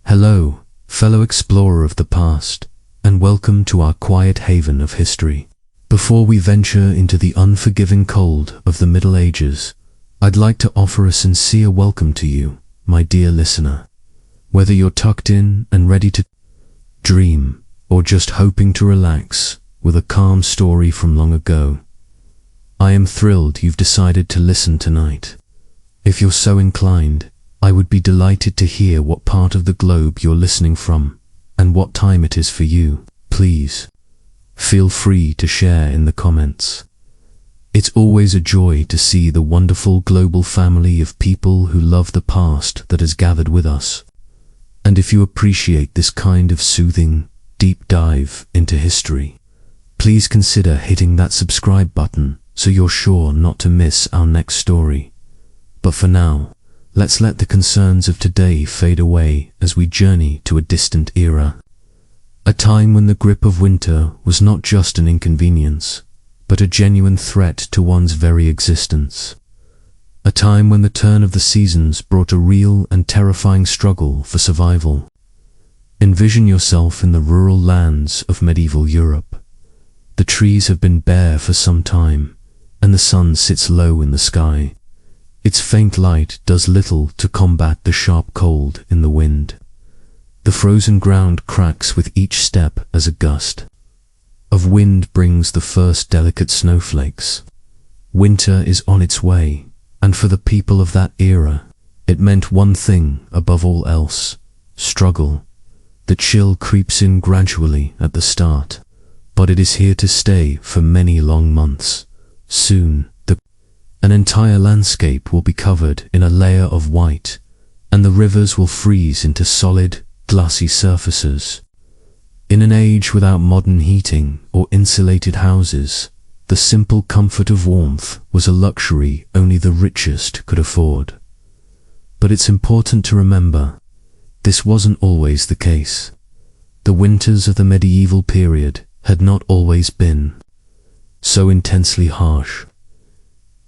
Hello, fellow explorer of the past, and welcome to our quiet haven of history. Before we venture into the unforgiving cold of the Middle Ages, I'd like to offer a sincere welcome to you, my dear listener. Whether you're tucked in and ready to dream, or just hoping to relax with a calm story from long ago, I am thrilled you've decided to listen tonight. If you're so inclined, I would be delighted to hear what part of the globe you're listening from and what time it is for you. Please, feel free to share in the comments. It's always a joy to see the wonderful global family of people who love the past that has gathered with us. And if you appreciate this kind of soothing, deep dive into history, please consider hitting that subscribe button so you're sure not to miss our next story. But for now, let's let the concerns of today fade away as we journey to a distant era. A time when the grip of winter was not just an inconvenience, but a genuine threat to one's very existence. A time when the turn of the seasons brought a real and terrifying struggle for survival. Envision yourself in the rural lands of medieval Europe. The trees have been bare for some time, and the sun sits low in the sky. Its faint light does little to combat the sharp cold in the wind. The frozen ground cracks with each step as a gust of wind brings the first delicate snowflakes. Winter is on its way, and for the people of that era, it meant one thing above all else: struggle. The chill creeps in gradually at the start, but it is here to stay for many long months. Soon, an entire landscape will be covered in a layer of white, and the rivers will freeze into solid, glassy surfaces. In an age without modern heating or insulated houses, the simple comfort of warmth was a luxury only the richest could afford. But it's important to remember, this wasn't always the case. The winters of the medieval period had not always been so intensely harsh.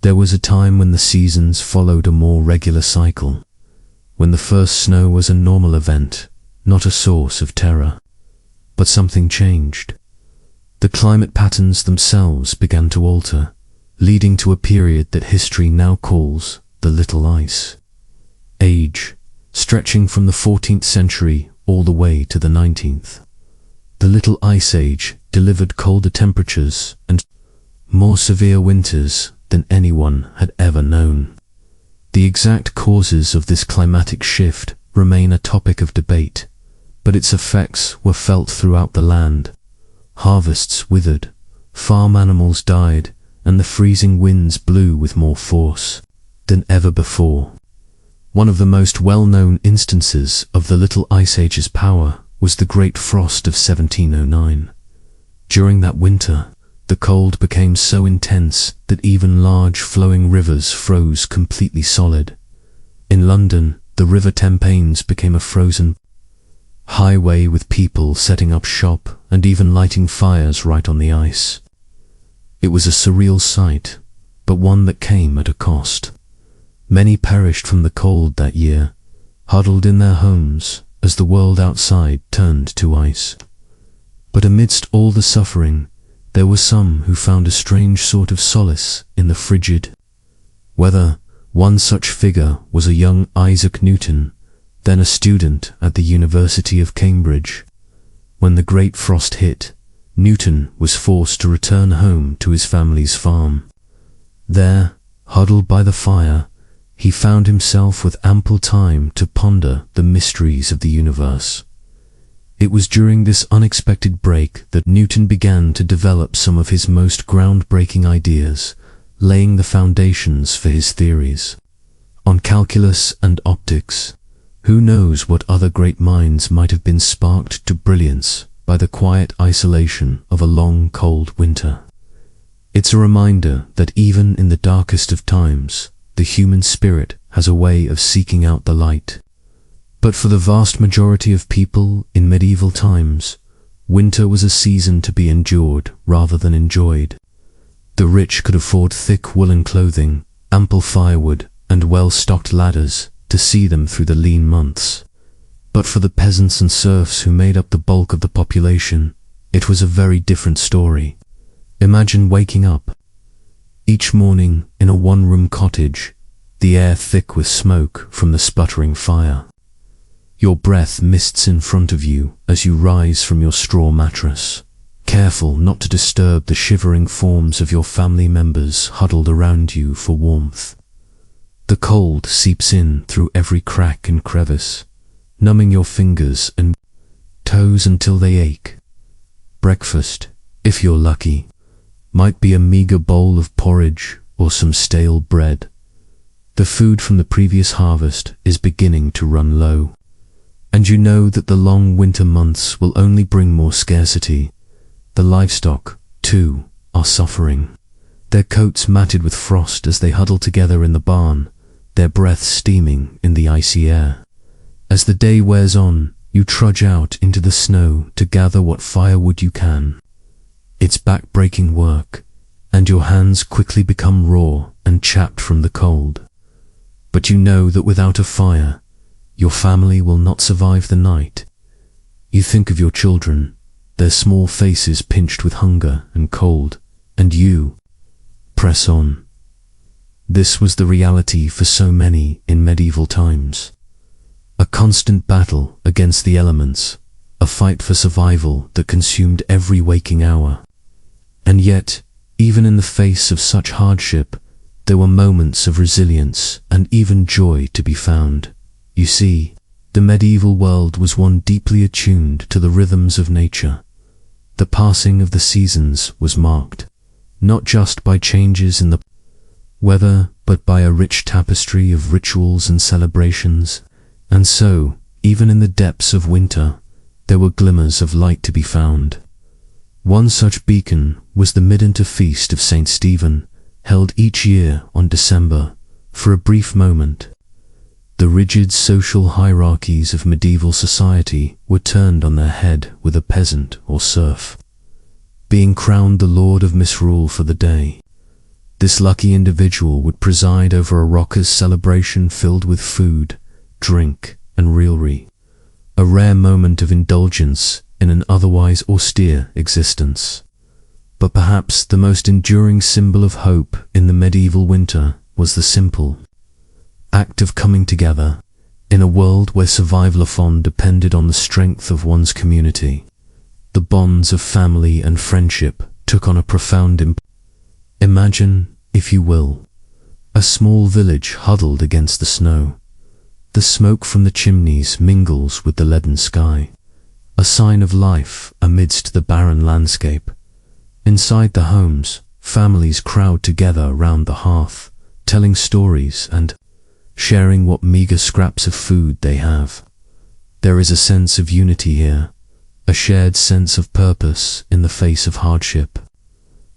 There was a time when the seasons followed a more regular cycle, when the first snow was a normal event, not a source of terror. But something changed. The climate patterns themselves began to alter, leading to a period that history now calls the Little Ice Age, stretching from the 14th century all the way to the 19th. The Little Ice Age delivered colder temperatures and more severe winters than anyone had ever known. The exact causes of this climatic shift remain a topic of debate, but its effects were felt throughout the land. Harvests withered, farm animals died, and the freezing winds blew with more force than ever before. One of the most well-known instances of the Little Ice Age's power was the Great Frost of 1709. During that winter, the cold became so intense that even large flowing rivers froze completely solid. In London, the River Thames became a frozen highway with people setting up shop and even lighting fires right on the ice. It was a surreal sight, but one that came at a cost. Many perished from the cold that year, huddled in their homes as the world outside turned to ice. But amidst all the suffering, there were some who found a strange sort of solace in the frigid weather. One such figure was a young Isaac Newton, then a student at the University of Cambridge. When the Great Frost hit, Newton was forced to return home to his family's farm. There, huddled by the fire, he found himself with ample time to ponder the mysteries of the universe. It was during this unexpected break that Newton began to develop some of his most groundbreaking ideas, laying the foundations for his theories. On calculus and optics, who knows what other great minds might have been sparked to brilliance by the quiet isolation of a long, cold winter. It's a reminder that even in the darkest of times, the human spirit has a way of seeking out the light. But for the vast majority of people in medieval times, winter was a season to be endured rather than enjoyed. The rich could afford thick woolen clothing, ample firewood, and well-stocked ladders to see them through the lean months. But for the peasants and serfs who made up the bulk of the population, it was a very different story. Imagine waking up each morning in a one-room cottage, the air thick with smoke from the sputtering fire. Your breath mists in front of you as you rise from your straw mattress, careful not to disturb the shivering forms of your family members huddled around you for warmth. The cold seeps in through every crack and crevice, numbing your fingers and toes until they ache. Breakfast, if you're lucky, might be a meager bowl of porridge or some stale bread. The food from the previous harvest is beginning to run low, and you know that the long winter months will only bring more scarcity. The livestock, too, are suffering, their coats matted with frost as they huddle together in the barn, their breath steaming in the icy air. As the day wears on, you trudge out into the snow to gather what firewood you can. It's back-breaking work, and your hands quickly become raw and chapped from the cold. But you know that without a fire, your family will not survive the night. You think of your children, their small faces pinched with hunger and cold, and you press on. This was the reality for so many in medieval times. A constant battle against the elements, a fight for survival that consumed every waking hour. And yet, even in the face of such hardship, there were moments of resilience and even joy to be found. You see, the medieval world was one deeply attuned to the rhythms of nature. The passing of the seasons was marked, not just by changes in the weather, but by a rich tapestry of rituals and celebrations. And so, even in the depths of winter, there were glimmers of light to be found. One such beacon was the midwinter feast of St. Stephen, held each year on December. For a brief moment, the rigid social hierarchies of medieval society were turned on their head, with a peasant or serf being crowned the lord of misrule for the day. This lucky individual would preside over a raucous celebration filled with food, drink, and raillery, a rare moment of indulgence in an otherwise austere existence. But perhaps the most enduring symbol of hope in the medieval winter was the simple act of coming together in a world where survival often depended on the strength of one's community. The bonds of family and friendship took on a profound Imagine, if you will, a small village huddled against the snow. The smoke from the chimneys mingles with the leaden sky, a sign of life amidst the barren landscape. Inside the homes, families crowd together round the hearth, telling stories and sharing what meager scraps of food they have. There is a sense of unity here, a shared sense of purpose in the face of hardship.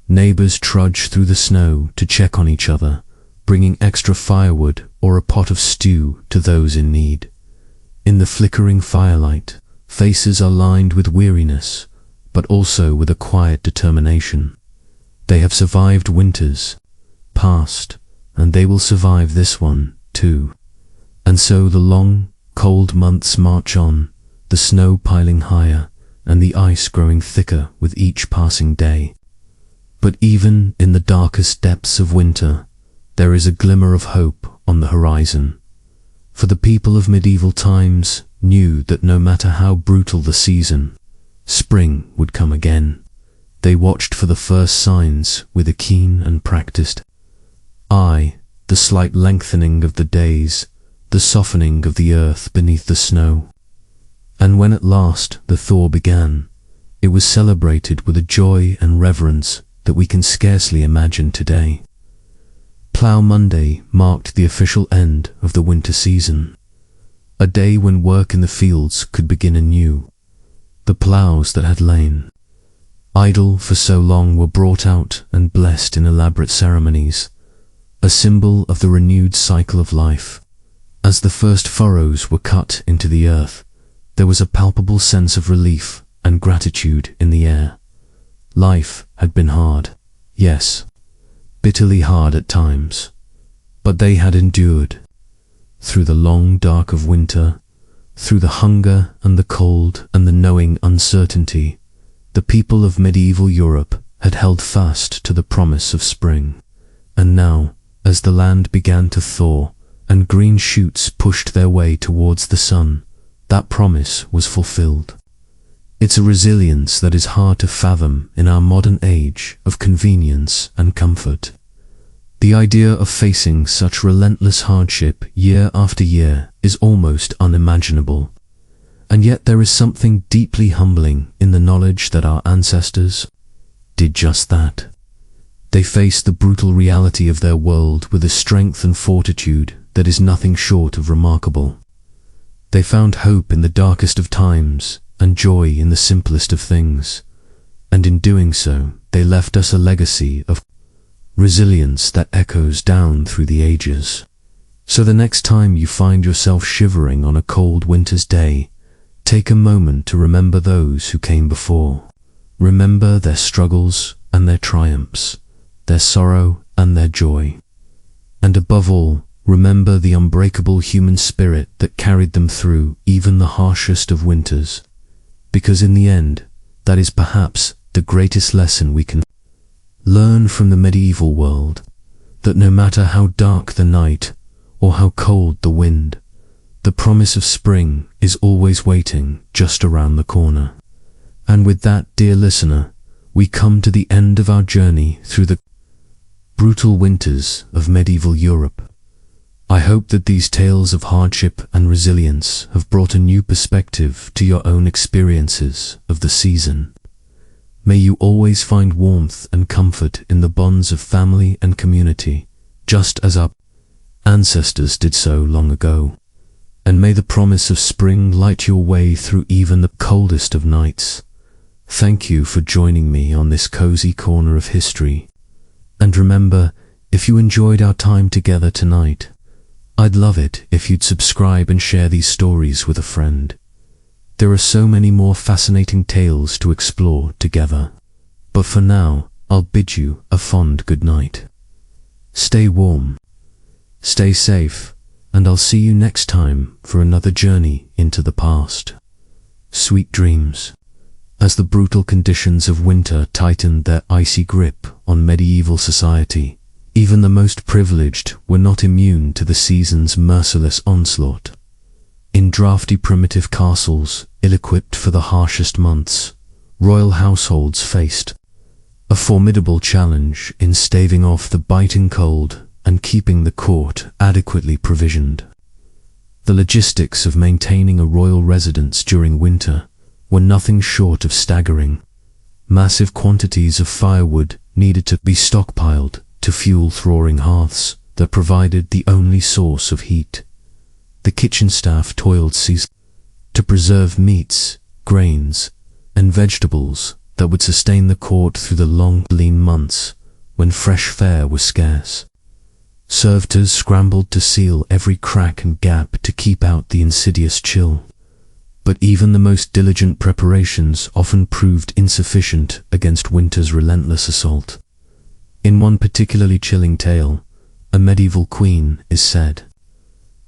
Neighbors trudge through the snow to check on each other, bringing extra firewood or a pot of stew to those in need. In the flickering firelight, faces are lined with weariness, but also with a quiet determination. They have survived winters past, and they will survive this one too. And so the long, cold months march on, the snow piling higher, and the ice growing thicker with each passing day. But even in the darkest depths of winter, there is a glimmer of hope on the horizon. For the people of medieval times knew that no matter how brutal the season, spring would come again. They watched for the first signs with a keen and practiced eye, the slight lengthening of the days, the softening of the earth beneath the snow. And when at last the thaw began, it was celebrated with a joy and reverence that we can scarcely imagine today. Plough Monday marked the official end of the winter season, a day when work in the fields could begin anew. The ploughs that had lain idle for so long were brought out and blessed in elaborate ceremonies, a symbol of the renewed cycle of life. As the first furrows were cut into the earth, there was a palpable sense of relief and gratitude in the air. Life had been hard, yes, bitterly hard at times, but they had endured. Through the long dark of winter, Through the hunger and the cold and the knowing uncertainty, the people of medieval Europe had held fast to the promise of spring. And now, as the land began to thaw and green shoots pushed their way towards the sun, that promise was fulfilled. It's a resilience that is hard to fathom in our modern age of convenience and comfort. The idea of facing such relentless hardship year after year is almost unimaginable. And yet there is something deeply humbling in the knowledge that our ancestors did just that. They faced the brutal reality of their world with a strength and fortitude that is nothing short of remarkable. They found hope in the darkest of times and joy in the simplest of things, and in doing so, they left us a legacy of resilience that echoes down through the ages. So the next time you find yourself shivering on a cold winter's day, take a moment to remember those who came before. Remember their struggles and their triumphs, their sorrow and their joy. And above all, remember the unbreakable human spirit that carried them through even the harshest of winters. Because in the end, that is perhaps the greatest lesson we can learn from the medieval world, that no matter how dark the night or how cold the wind, the promise of spring is always waiting just around the corner. And with that, dear listener, we come to the end of our journey through the brutal winters of medieval Europe. I hope that these tales of hardship and resilience have brought a new perspective to your own experiences of the season. May you always find warmth and comfort in the bonds of family and community, just as our ancestors did so long ago. And may the promise of spring light your way through even the coldest of nights. Thank you for joining me on this cozy corner of history. And remember, if you enjoyed our time together tonight, I'd love it if you'd subscribe and share these stories with a friend. There are so many more fascinating tales to explore together. But for now, I'll bid you a fond good night. Stay warm, stay safe, and I'll see you next time for another journey into the past. Sweet dreams. As the brutal conditions of winter tightened their icy grip on medieval society, even the most privileged were not immune to the season's merciless onslaught. In drafty primitive castles, ill-equipped for the harshest months, royal households faced a formidable challenge in staving off the biting cold and keeping the court adequately provisioned. The logistics of maintaining a royal residence during winter were nothing short of staggering. Massive quantities of firewood needed to be stockpiled to fuel roaring hearths that provided the only source of heat. The kitchen staff toiled ceaselessly to preserve meats, grains, and vegetables that would sustain the court through the long, lean months when fresh fare was scarce. Servitors scrambled to seal every crack and gap to keep out the insidious chill. But even the most diligent preparations often proved insufficient against winter's relentless assault. In one particularly chilling tale, a medieval queen is said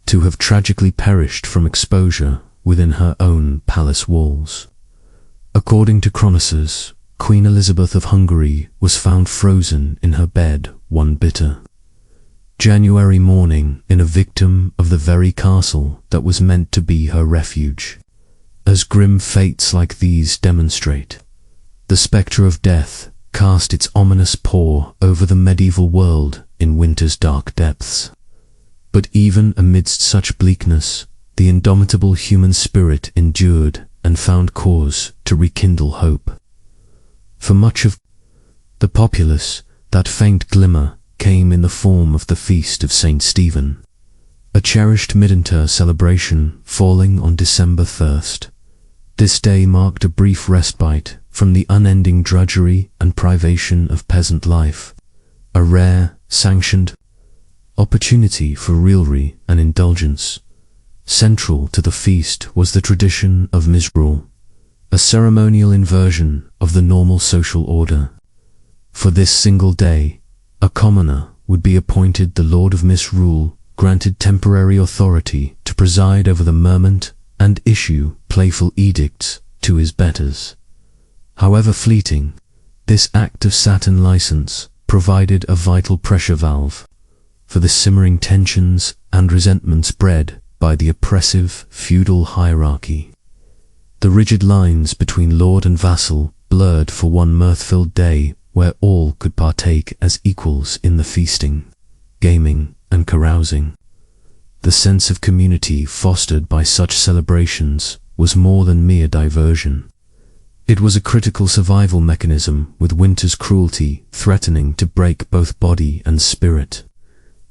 to have tragically perished from exposure within her own palace walls. According to chroniclers, Queen Elizabeth of Hungary was found frozen in her bed one bitter January morning in a victim of the very castle that was meant to be her refuge. As grim fates like these demonstrate, the spectre of death cast its ominous paw over the medieval world in winter's dark depths. But even amidst such bleakness, the indomitable human spirit endured and found cause to rekindle hope. For much of the populace, that faint glimmer came in the form of the feast of St. Stephen, a cherished midwinter celebration falling on December 1st. This day marked a brief respite from the unending drudgery and privation of peasant life, a rare, sanctioned opportunity for raillery and indulgence. Central to the feast was the tradition of misrule, a ceremonial inversion of the normal social order. For this single day, a commoner would be appointed the Lord of Misrule, granted temporary authority to preside over the merriment and issue playful edicts to his betters. However fleeting, this act of satin license provided a vital pressure valve for the simmering tensions and resentments bred by the oppressive feudal hierarchy. The rigid lines between lord and vassal blurred for one mirth-filled day where all could partake as equals in the feasting, gaming, and carousing. The sense of community fostered by such celebrations was more than mere diversion. It was a critical survival mechanism, with winter's cruelty threatening to break both body and spirit.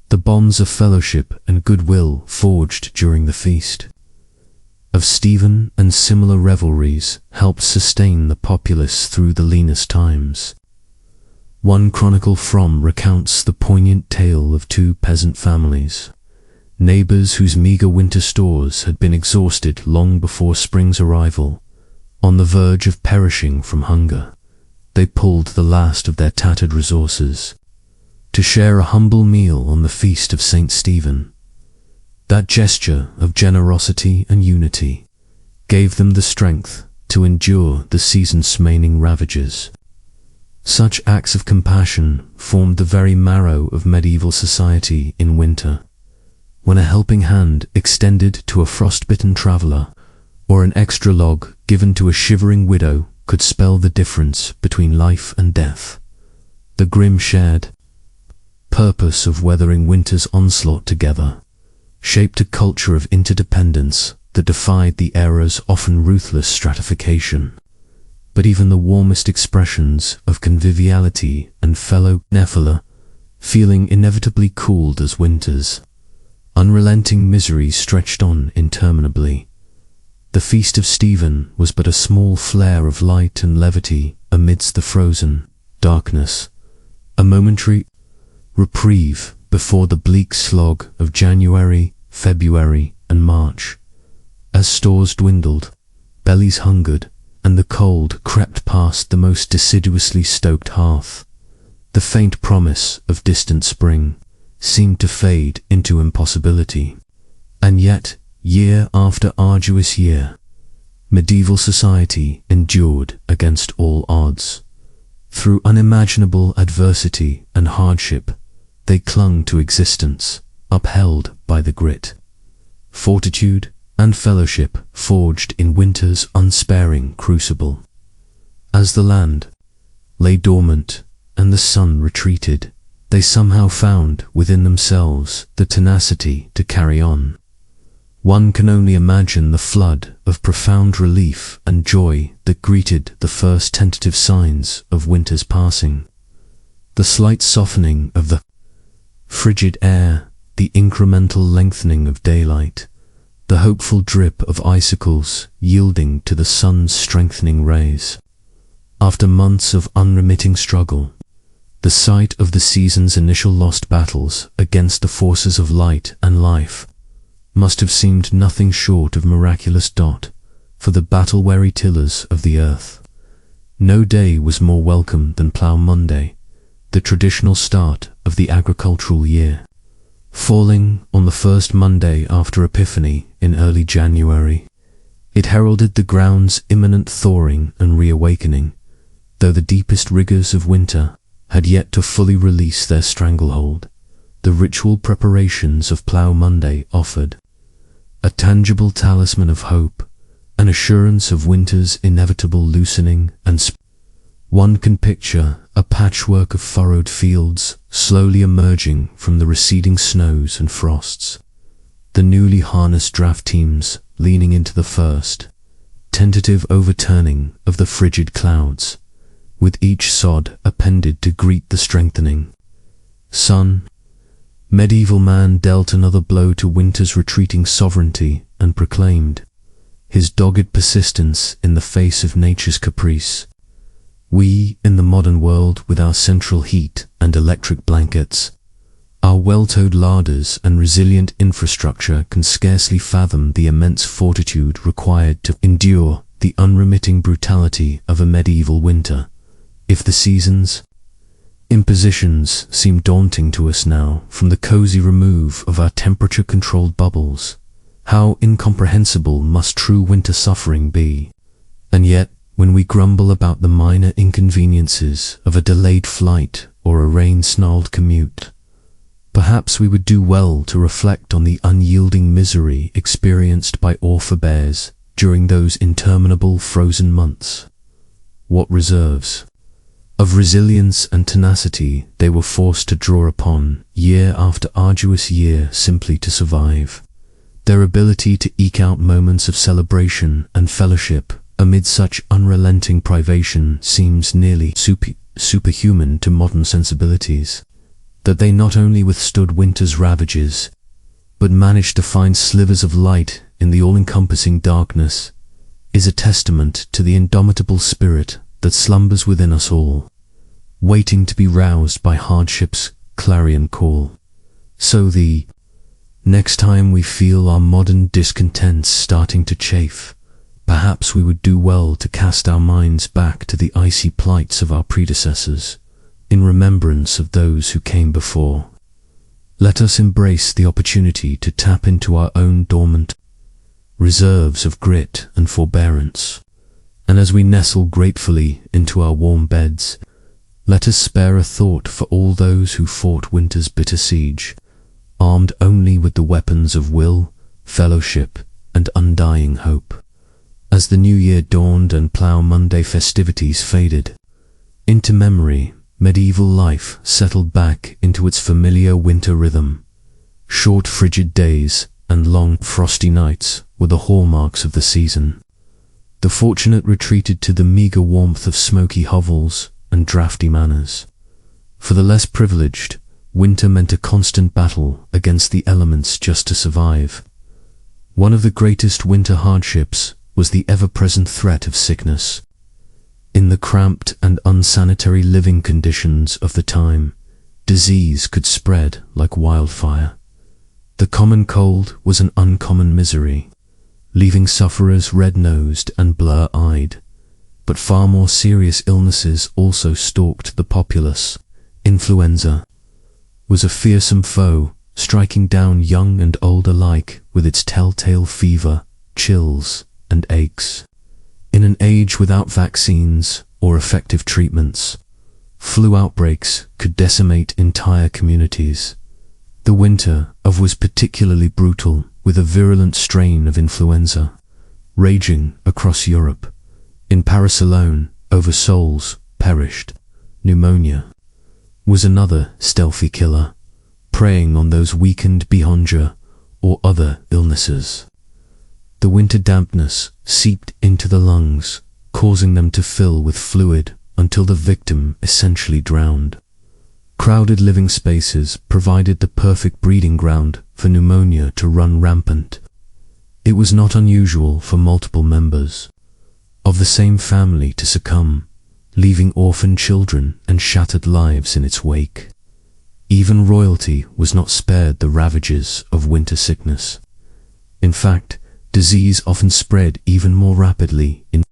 The bonds of fellowship and goodwill forged during the feast of Stephen and similar revelries helped sustain the populace through the leanest times. One chronicle from recounts the poignant tale of two peasant families, neighbors whose meager winter stores had been exhausted long before spring's arrival. On the verge of perishing from hunger, they pulled the last of their tattered resources to share a humble meal on the feast of St. Stephen. That gesture of generosity and unity gave them the strength to endure the season's remaining ravages. Such acts of compassion formed the very marrow of medieval society in winter. When a helping hand extended to a frostbitten traveller, or an extra log given to a shivering widow, could spell the difference between life and death. The grim shared purpose of weathering winter's onslaught together shaped a culture of interdependence that defied the era's often ruthless stratification. But even the warmest expressions of conviviality and fellow Nephilah feeling inevitably cooled as winter's unrelenting misery stretched on interminably. The feast of Stephen was but a small flare of light and levity amidst the frozen darkness, a momentary reprieve before the bleak slog of January, February, and March. As stores dwindled, bellies hungered, and the cold crept past the most deciduously stoked hearth, the faint promise of distant spring seemed to fade into impossibility. And yet, year after arduous year, medieval society endured against all odds. Through unimaginable adversity and hardship, they clung to existence, upheld by the grit, fortitude, and fellowship forged in winter's unsparing crucible. As the land lay dormant and the sun retreated, they somehow found within themselves the tenacity to carry on. One can only imagine the flood of profound relief and joy that greeted the first tentative signs of winter's passing. The slight softening of the frigid air, the incremental lengthening of daylight, the hopeful drip of icicles yielding to the sun's strengthening rays. After months of unremitting struggle, the sight of the season's initial lost battles against the forces of light and life must have seemed nothing short of miraculous for the battle-weary tillers of the earth. No day was more welcome than Plough Monday, the traditional start of the agricultural year. Falling on the first Monday after Epiphany in early January, it heralded the ground's imminent thawing and reawakening, though the deepest rigors of winter had yet to fully release their stranglehold. The ritual preparations of Plough Monday offered a tangible talisman of hope, an assurance of winter's inevitable loosening and one can picture a patchwork of furrowed fields slowly emerging from the receding snows and frosts. The newly harnessed draft teams leaning into the first tentative overturning of the frigid clouds, with each sod appended to greet the strengthening sun. Medieval man dealt another blow to winter's retreating sovereignty and proclaimed his dogged persistence in the face of nature's caprice. We, in the modern world, with our central heat and electric blankets, our well-towed larders and resilient infrastructure, can scarcely fathom the immense fortitude required to endure the unremitting brutality of a medieval winter. If the season's impositions seem daunting to us now, from the cozy remove of our temperature-controlled bubbles How incomprehensible must true winter suffering be? And yet, when we grumble about the minor inconveniences of a delayed flight or a rain-snarled commute, perhaps we would do well to reflect on the unyielding misery experienced by orphan bears during those interminable frozen months. What reserves of resilience and tenacity they were forced to draw upon year after arduous year simply to survive. Their ability to eke out moments of celebration and fellowship amid such unrelenting privation seems nearly superhuman to modern sensibilities. That they not only withstood winter's ravages, but managed to find slivers of light in the all-encompassing darkness, is a testament to the indomitable spirit that slumbers within us all, waiting to be roused by hardship's clarion call. So the next time we feel our modern discontents starting to chafe, perhaps we would do well to cast our minds back to the icy plights of our predecessors, in remembrance of those who came before. Let us embrace the opportunity to tap into our own dormant reserves of grit and forbearance, and as we nestle gratefully into our warm beds, let us spare a thought for all those who fought winter's bitter siege, armed only with the weapons of will, fellowship, and undying hope. As the new year dawned and Plough Monday festivities faded into memory, medieval life settled back into its familiar winter rhythm. Short frigid days and long frosty nights were the hallmarks of the season. The fortunate retreated to the meager warmth of smoky hovels and drafty manors. For the less privileged, winter meant a constant battle against the elements just to survive. One of the greatest winter hardships was the ever-present threat of sickness. In the cramped and unsanitary living conditions of the time, disease could spread like wildfire. The common cold was an uncommon misery, leaving sufferers red-nosed and blur-eyed. But far more serious illnesses also stalked the populace. Influenza was a fearsome foe, striking down young and old alike with its telltale fever, chills, and aches. In an age without vaccines or effective treatments, flu outbreaks could decimate entire communities. The winter of was particularly brutal, with a virulent strain of influenza raging across Europe. In Paris alone, over souls perished. Pneumonia was another stealthy killer, preying on those weakened beyond or other illnesses. The winter dampness seeped into the lungs, causing them to fill with fluid until the victim essentially drowned. Crowded living spaces provided the perfect breeding ground for pneumonia to run rampant. It was not unusual for multiple members of the same family to succumb, leaving orphan children and shattered lives in its wake. Even royalty was not spared the ravages of winter sickness. In fact, disease often spread even more rapidly in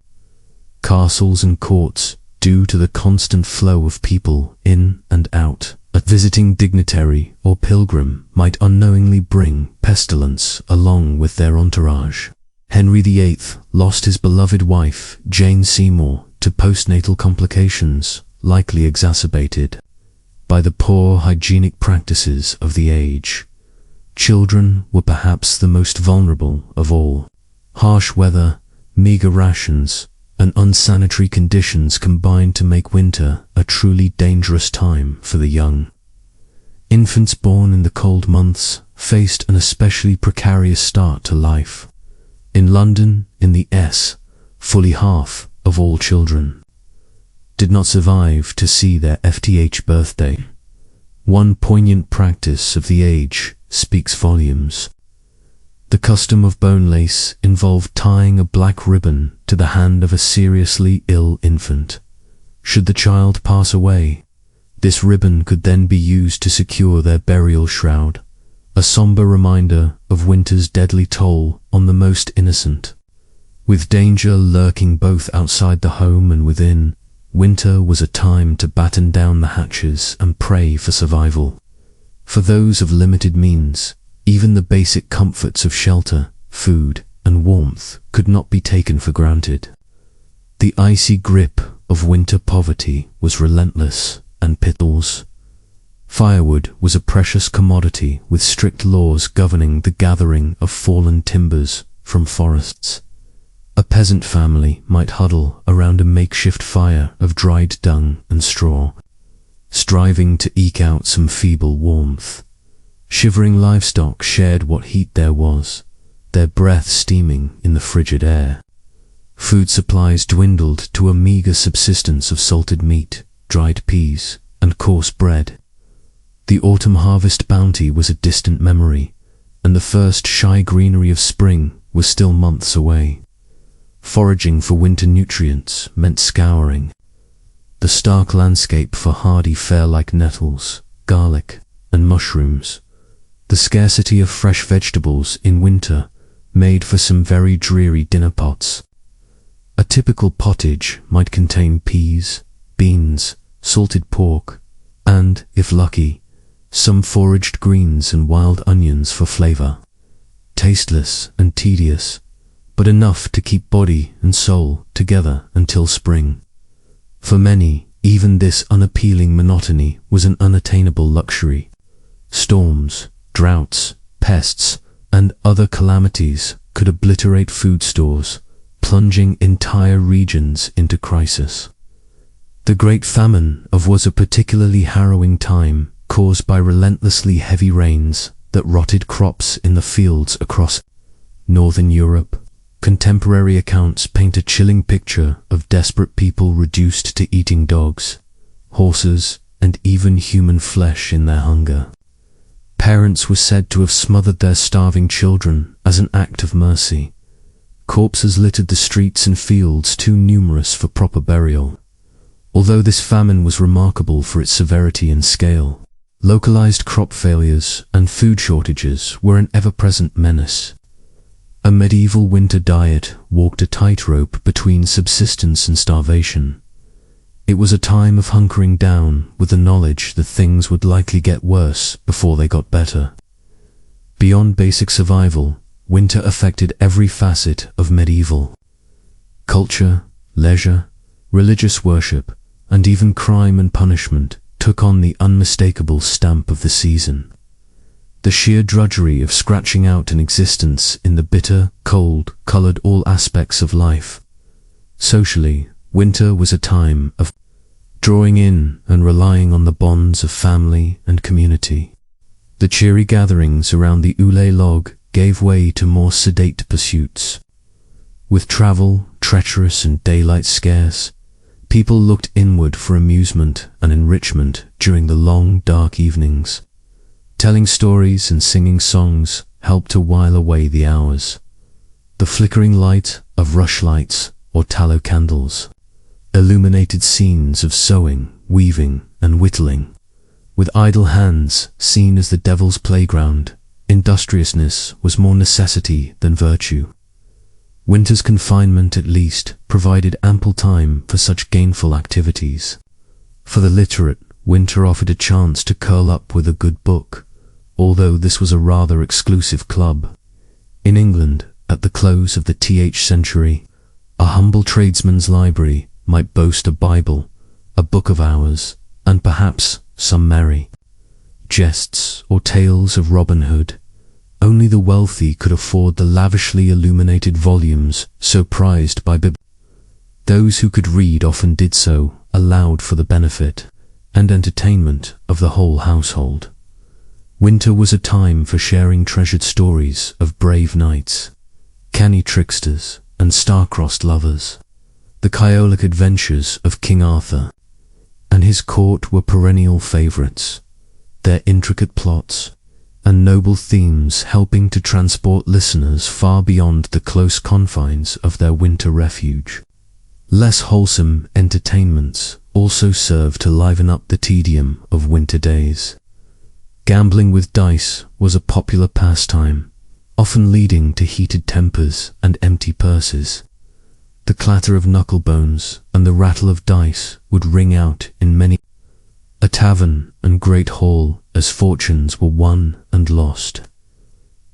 castles and courts due to the constant flow of people in and out. A visiting dignitary or pilgrim might unknowingly bring pestilence along with their entourage. Henry VIII lost his beloved wife, Jane Seymour, to postnatal complications, likely exacerbated by the poor hygienic practices of the age. Children were perhaps the most vulnerable of all. Harsh weather, meager rations, and unsanitary conditions combined to make winter a truly dangerous time for the young. Infants born in the cold months faced an especially precarious start to life. In London, in the fully half of all children did not survive to see their FTH birthday. One poignant practice of the age speaks volumes. The custom of bone lace involved tying a black ribbon to the hand of a seriously ill infant. Should the child pass away, this ribbon could then be used to secure their burial shroud, a somber reminder of winter's deadly toll on the most innocent. With danger lurking both outside the home and within, winter was a time to batten down the hatches and pray for survival. For those of limited means, even the basic comforts of shelter, food, and warmth could not be taken for granted. The icy grip of winter poverty was relentless and pitiless. Firewood was a precious commodity with strict laws governing the gathering of fallen timbers from forests. A peasant family might huddle around a makeshift fire of dried dung and straw, striving to eke out some feeble warmth. Shivering livestock shared what heat there was, their breath steaming in the frigid air. Food supplies dwindled to a meager subsistence of salted meat, dried peas, and coarse bread. The autumn harvest bounty was a distant memory, and the first shy greenery of spring was still months away. Foraging for winter nutrients meant scouring the stark landscape for hardy fare like nettles, garlic, and mushrooms. The scarcity of fresh vegetables in winter made for some very dreary dinner pots. A typical pottage might contain peas, beans, salted pork, and, if lucky, some foraged greens and wild onions for flavor. Tasteless and tedious, but enough to keep body and soul together until spring. For many, even this unappealing monotony was an unattainable luxury. Storms, droughts, pests, and other calamities could obliterate food stores, plunging entire regions into crisis. The Great Famine was a particularly harrowing time, caused by relentlessly heavy rains that rotted crops in the fields across northern Europe. Contemporary accounts paint a chilling picture of desperate people reduced to eating dogs, horses, and even human flesh in their hunger. Parents were said to have smothered their starving children as an act of mercy. Corpses littered the streets and fields too numerous for proper burial. Although this famine was remarkable for its severity and scale, localized crop failures and food shortages were an ever-present menace. A medieval winter diet walked a tightrope between subsistence and starvation. It was a time of hunkering down with the knowledge that things would likely get worse before they got better. Beyond basic survival, winter affected every facet of medieval culture, leisure, religious worship, and even crime and punishment took on the unmistakable stamp of the season. The sheer drudgery of scratching out an existence in the bitter cold colored all aspects of life. Socially, winter was a time of drawing in and relying on the bonds of family and community. The cheery gatherings around the oulé log gave way to more sedate pursuits. With travel treacherous and daylight scarce, people looked inward for amusement and enrichment during the long, dark evenings. Telling stories and singing songs helped to while away the hours. The flickering light of rushlights or tallow candles illuminated scenes of sewing, weaving, and whittling. With idle hands seen as the devil's playground, industriousness was more necessity than virtue. Winter's confinement, at least, provided ample time for such gainful activities. For the literate, winter offered a chance to curl up with a good book, although this was a rather exclusive club. In England, at the close of the th century, a humble tradesman's library might boast a Bible, a book of hours, and perhaps some merry jests or tales of Robin Hood. Only the wealthy could afford the lavishly illuminated volumes so prized by those who could read often did so aloud for the benefit and entertainment of the whole household. Winter was a time for sharing treasured stories of brave knights, canny tricksters, and star-crossed lovers. The Caolic adventures of King Arthur and his court were perennial favorites, their intricate plots and noble themes helping to transport listeners far beyond the close confines of their winter refuge. Less wholesome entertainments also served to liven up the tedium of winter days. Gambling with dice was a popular pastime, often leading to heated tempers and empty purses. The clatter of knuckle bones and the rattle of dice would ring out in many a tavern and great hall as fortunes were won and lost.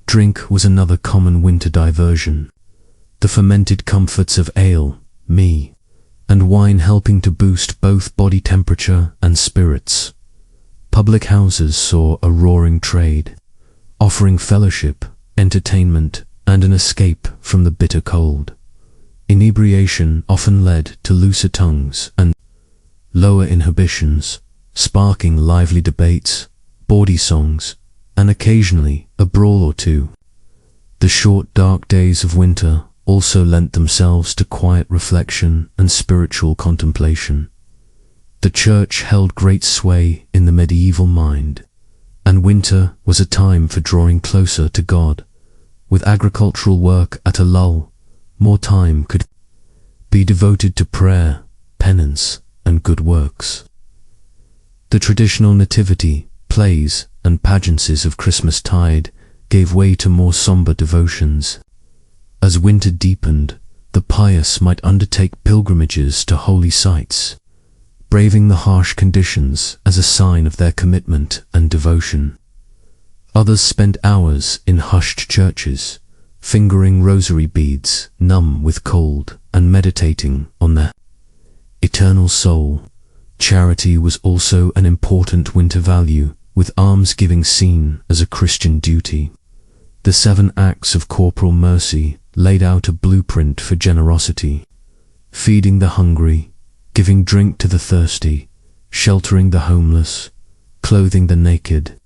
Drink was another common winter diversion. The fermented comforts of ale, mead, and wine helping to boost both body temperature and spirits. Public houses saw a roaring trade, offering fellowship, entertainment, and an escape from the bitter cold. Inebriation often led to looser tongues and lower inhibitions, sparking lively debates, bawdy songs, and occasionally a brawl or two. The short, dark days of winter also lent themselves to quiet reflection and spiritual contemplation. The church held great sway in the medieval mind, and winter was a time for drawing closer to God. With agricultural work at a lull, more time could be devoted to prayer, penance, and good works. The traditional nativity, plays, and pageantries of Christmastide gave way to more somber devotions. As winter deepened, the pious might undertake pilgrimages to holy sites, braving the harsh conditions as a sign of their commitment and devotion. Others spent hours in hushed churches, fingering rosary beads, numb with cold, and meditating on their eternal soul. Charity was also an important winter value, with almsgiving seen as a Christian duty. The 7 acts of corporal mercy laid out a blueprint for generosity: feeding the hungry, giving drink to the thirsty, sheltering the homeless, clothing the naked,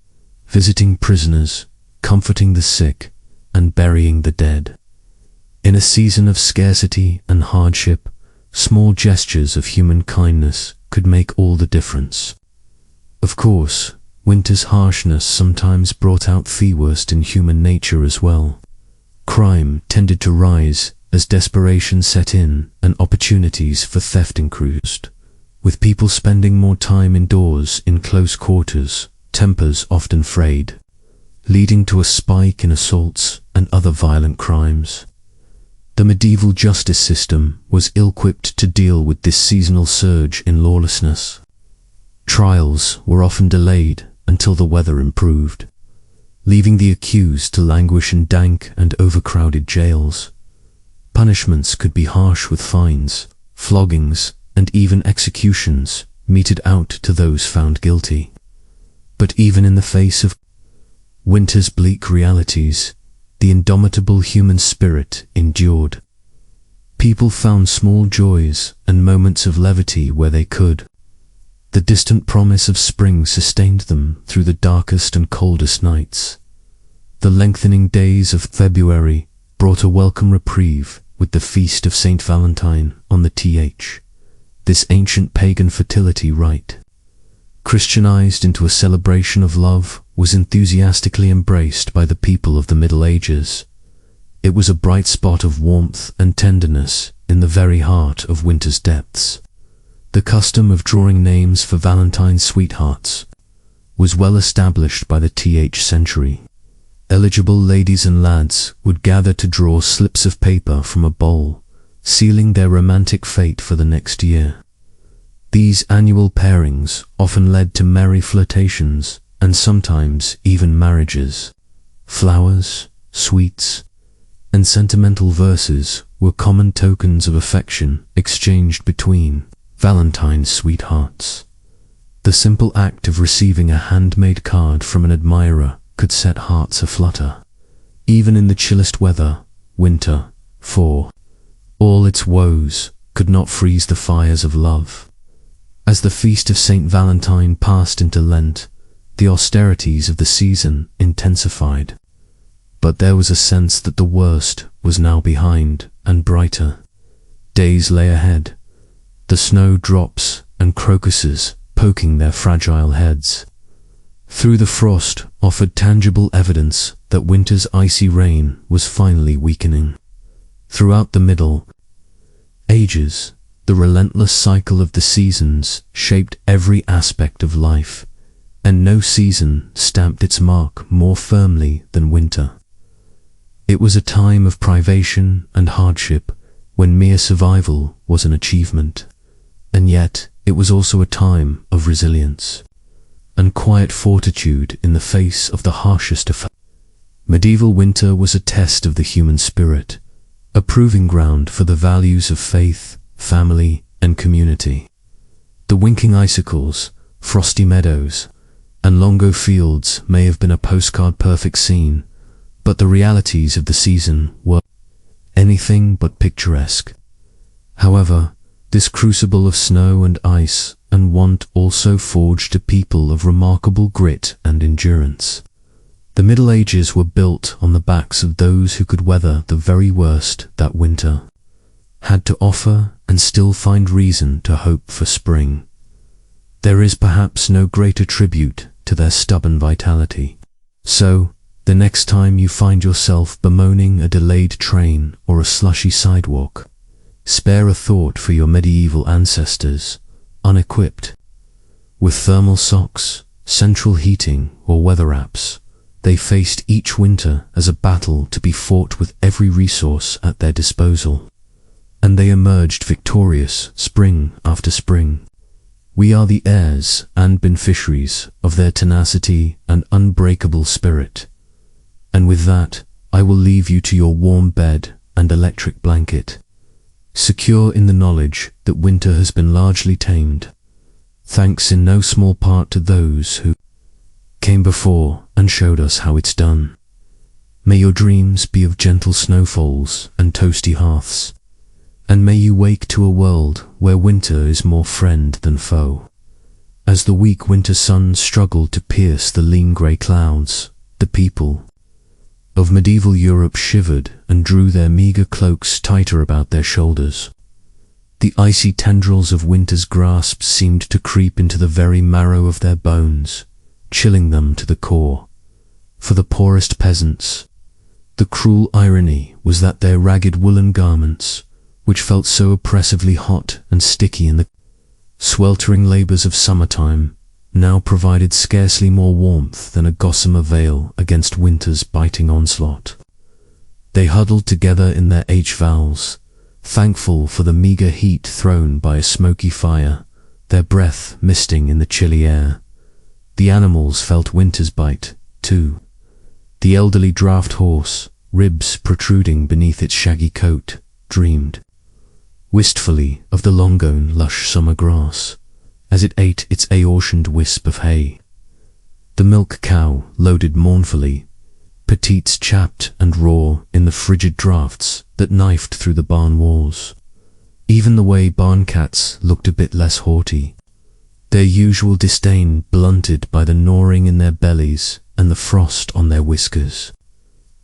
visiting prisoners, comforting the sick, and burying the dead. In a season of scarcity and hardship, small gestures of human kindness could make all the difference. Of course, winter's harshness sometimes brought out the worst in human nature as well. Crime tended to rise as desperation set in and opportunities for theft increased. With people spending more time indoors in close quarters, tempers often frayed, leading to a spike in assaults and other violent crimes. The medieval justice system was ill-equipped to deal with this seasonal surge in lawlessness. Trials were often delayed until the weather improved, leaving the accused to languish in dank and overcrowded jails. Punishments could be harsh, with fines, floggings, and even executions meted out to those found guilty. But even in the face of winter's bleak realities, the indomitable human spirit endured. People found small joys and moments of levity where they could. The distant promise of spring sustained them through the darkest and coldest nights. The lengthening days of February brought a welcome reprieve with the feast of Saint Valentine on the this ancient pagan fertility rite, Christianized into a celebration of love, was enthusiastically embraced by the people of the Middle Ages. It was a bright spot of warmth and tenderness in the very heart of winter's depths. The custom of drawing names for Valentine's sweethearts was well established by the century. Eligible ladies and lads would gather to draw slips of paper from a bowl, sealing their romantic fate for the next year. These annual pairings often led to merry flirtations and sometimes even marriages. Flowers, sweets, and sentimental verses were common tokens of affection exchanged between Valentine's sweethearts. The simple act of receiving a handmade card from an admirer could set hearts aflutter, even in the chillest weather, winter, for all its woes could not freeze the fires of love. As the feast of Saint Valentine passed into Lent, the austerities of the season intensified. But there was a sense that the worst was now behind and brighter days lay ahead, the snowdrops and crocuses poking their fragile heads through the frost offered tangible evidence that winter's icy rain was finally weakening. Throughout the Middle Ages, the relentless cycle of the seasons shaped every aspect of life, and no season stamped its mark more firmly than winter. It was a time of privation and hardship, when mere survival was an achievement, and yet it was also a time of resilience and quiet fortitude in the face of the harshest effects. Medieval winter was a test of the human spirit, a proving ground for the values of faith, family, and community. The winking icicles, frosty meadows, and longo fields may have been a postcard-perfect scene, but the realities of the season were anything but picturesque. However, this crucible of snow and ice and want also forged a people of remarkable grit and endurance. The Middle Ages were built on the backs of those who could weather the very worst that winter had to offer and still find reason to hope for spring. There is perhaps no greater tribute to their stubborn vitality. So, the next time you find yourself bemoaning a delayed train or a slushy sidewalk, spare a thought for your medieval ancestors, unequipped. With thermal socks, central heating, or weather apps, they faced each winter as a battle to be fought with every resource at their disposal. And they emerged victorious spring after spring. We are the heirs and beneficiaries of their tenacity and unbreakable spirit. And with that, I will leave you to your warm bed and electric blanket, secure in the knowledge that winter has been largely tamed, thanks in no small part to those who came before and showed us how it's done. May your dreams be of gentle snowfalls and toasty hearths, and may you wake to a world where winter is more friend than foe. As the weak winter sun struggled to pierce the lean grey clouds, the people of medieval Europe shivered and drew their meagre cloaks tighter about their shoulders. The icy tendrils of winter's grasp seemed to creep into the very marrow of their bones, chilling them to the core. For the poorest peasants, the cruel irony was that their ragged woolen garments, which felt so oppressively hot and sticky in the sweltering labours of summertime, now provided scarcely more warmth than a gossamer veil against winter's biting onslaught. They huddled together in their H-valves, thankful for the meagre heat thrown by a smoky fire, their breath misting in the chilly air. The animals felt winter's bite, too. The elderly draft horse, ribs protruding beneath its shaggy coat, dreamed wistfully of the long-gone lush summer grass, as it ate its aortioned wisp of hay. The milk cow loaded mournfully, petits chapped and raw in the frigid draughts that knifed through the barn walls. Even the way barn cats looked a bit less haughty, their usual disdain blunted by the gnawing in their bellies and the frost on their whiskers.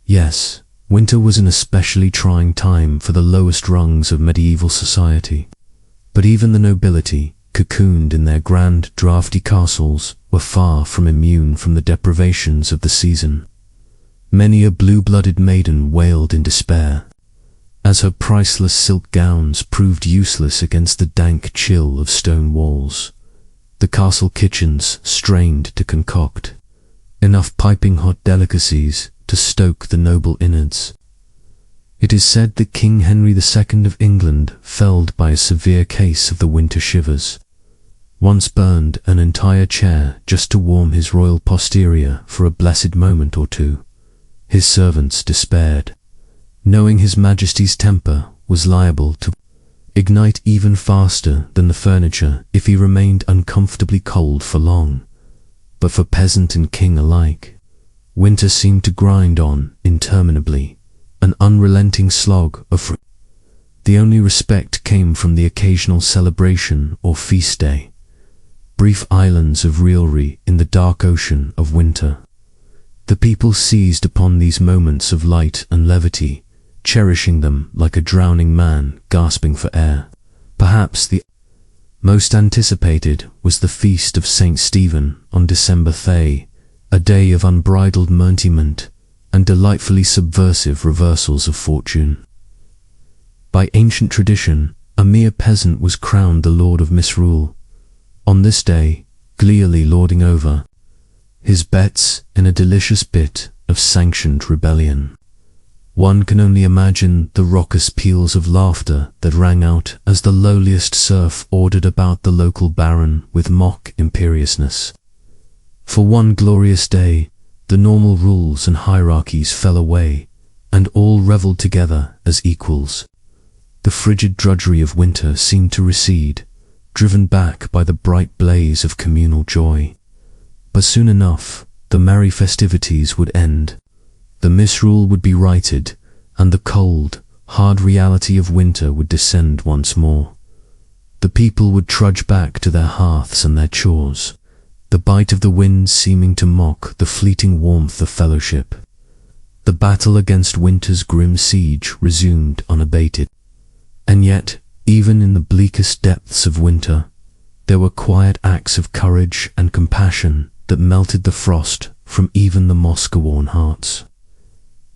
Yes, winter was an especially trying time for the lowest rungs of medieval society, but even the nobility, cocooned in their grand, draughty castles, were far from immune from the deprivations of the season. Many a blue-blooded maiden wailed in despair, as her priceless silk gowns proved useless against the dank chill of stone walls. The castle kitchens strained to concoct enough piping hot delicacies to stoke the noble innards. It is said that King Henry II of England, felled by a severe case of the winter shivers, once burned an entire chair just to warm his royal posterior for a blessed moment or two. His servants despaired, knowing His Majesty's temper was liable to ignite even faster than the furniture if he remained uncomfortably cold for long. But for peasant and king alike, winter seemed to grind on interminably, an unrelenting slog of the only respect came from the occasional celebration or feast day, brief islands of revelry in the dark ocean of winter. The people seized upon these moments of light and levity, cherishing them like a drowning man gasping for air. Perhaps the most anticipated was the feast of St. Stephen on December Thay, a day of unbridled merriment and delightfully subversive reversals of fortune. By ancient tradition, a mere peasant was crowned the lord of misrule. On this day, gleefully lording over his bets in a delicious bit of sanctioned rebellion. One can only imagine the raucous peals of laughter that rang out as the lowliest serf ordered about the local baron with mock imperiousness. For one glorious day, the normal rules and hierarchies fell away, and all reveled together as equals. The frigid drudgery of winter seemed to recede, driven back by the bright blaze of communal joy. But soon enough, the merry festivities would end. The misrule would be righted, and the cold, hard reality of winter would descend once more. The people would trudge back to their hearths and their chores, the bite of the wind seeming to mock the fleeting warmth of fellowship. The battle against winter's grim siege resumed unabated. And yet, even in the bleakest depths of winter, there were quiet acts of courage and compassion that melted the frost from even the moss-worn hearts.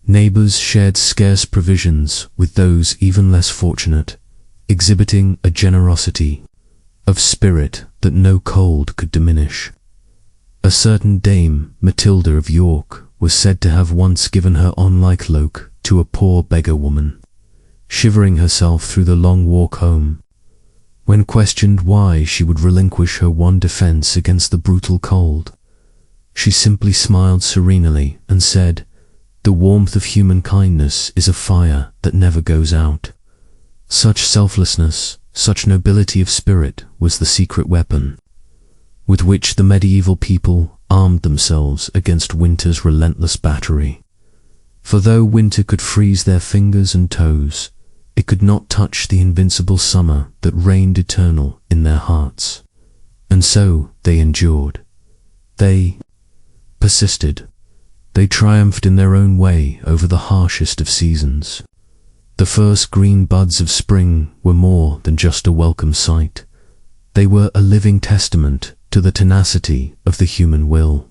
Neighbors shared scarce provisions with those even less fortunate, exhibiting a generosity of spirit that no cold could diminish. A certain Dame Matilda of York was said to have once given her on-like cloak to a poor beggar woman, shivering herself through the long walk home. When questioned why she would relinquish her one defense against the brutal cold, she simply smiled serenely and said, "The warmth of human kindness is a fire that never goes out." Such selflessness, such nobility of spirit was the secret weapon with which the medieval people armed themselves against winter's relentless battery. For though winter could freeze their fingers and toes, it could not touch the invincible summer that reigned eternal in their hearts. And so they endured. They persisted. They triumphed in their own way over the harshest of seasons. The first green buds of spring were more than just a welcome sight. They were a living testament to the tenacity of the human will,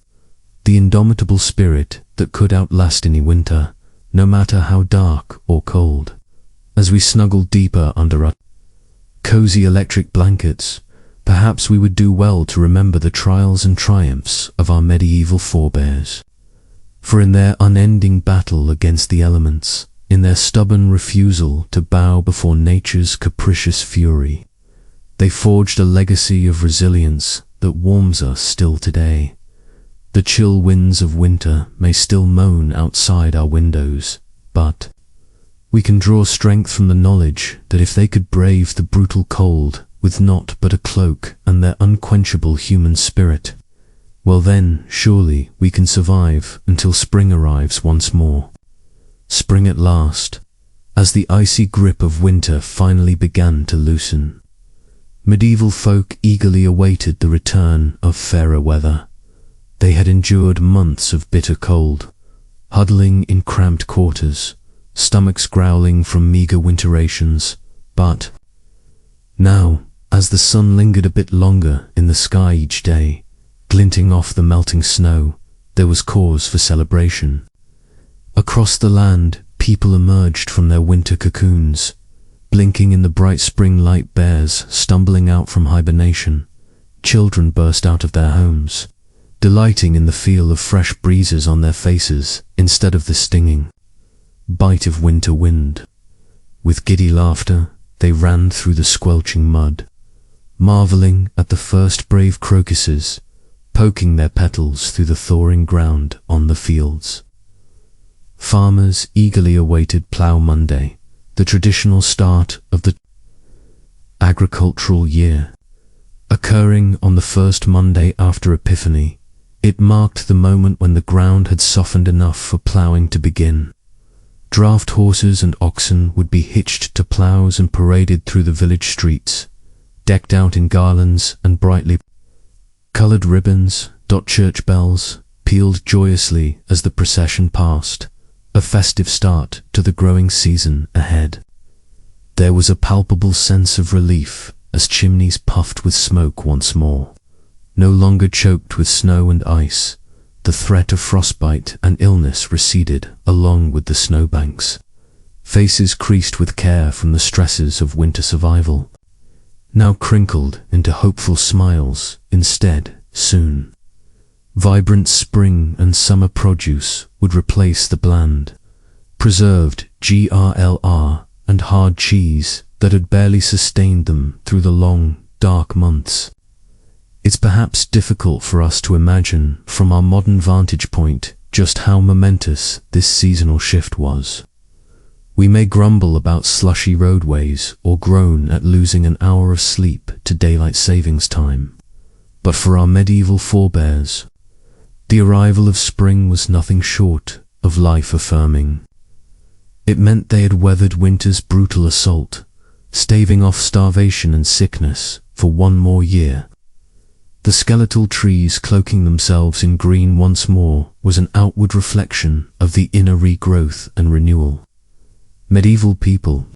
the indomitable spirit that could outlast any winter, no matter how dark or cold. As we snuggled deeper under our cozy electric blankets, perhaps we would do well to remember the trials and triumphs of our medieval forebears. For in their unending battle against the elements, in their stubborn refusal to bow before nature's capricious fury, they forged a legacy of resilience that warms us still today. The chill winds of winter may still moan outside our windows, but we can draw strength from the knowledge that if they could brave the brutal cold with naught but a cloak and their unquenchable human spirit, well then, surely we can survive until spring arrives once more. Spring at last, as the icy grip of winter finally began to loosen. Medieval folk eagerly awaited the return of fairer weather. They had endured months of bitter cold, huddling in cramped quarters, stomachs growling from meager winter rations, but now, as the sun lingered a bit longer in the sky each day, glinting off the melting snow, there was cause for celebration. Across the land, people emerged from their winter cocoons, blinking in the bright spring light. Bears stumbling out from hibernation, children burst out of their homes, delighting in the feel of fresh breezes on their faces instead of the stinging bite of winter wind. With giddy laughter, they ran through the squelching mud, marveling at the first brave crocuses, poking their petals through the thawing ground on the fields. Farmers eagerly awaited Plough Monday, the traditional start of the agricultural year. Occurring on the first Monday after Epiphany, it marked the moment when the ground had softened enough for ploughing to begin. Draft horses and oxen would be hitched to ploughs and paraded through the village streets, decked out in garlands and brightly colored ribbons. Church bells pealed joyously as the procession passed, a festive start to the growing season ahead. There was a palpable sense of relief as chimneys puffed with smoke once more. No longer choked with snow and ice, the threat of frostbite and illness receded along with the snowbanks. Faces creased with care from the stresses of winter survival, now crinkled into hopeful smiles instead soon. Vibrant spring and summer produce would replace the bland, preserved grlr and hard cheese that had barely sustained them through the long, dark months. It's perhaps difficult for us to imagine from our modern vantage point just how momentous this seasonal shift was. We may grumble about slushy roadways or groan at losing an hour of sleep to daylight savings time, but for our medieval forebears, the arrival of spring was nothing short of life-affirming. It meant they had weathered winter's brutal assault, staving off starvation and sickness for one more year. The skeletal trees cloaking themselves in green once more was an outward reflection of the inner regrowth and renewal. Medieval people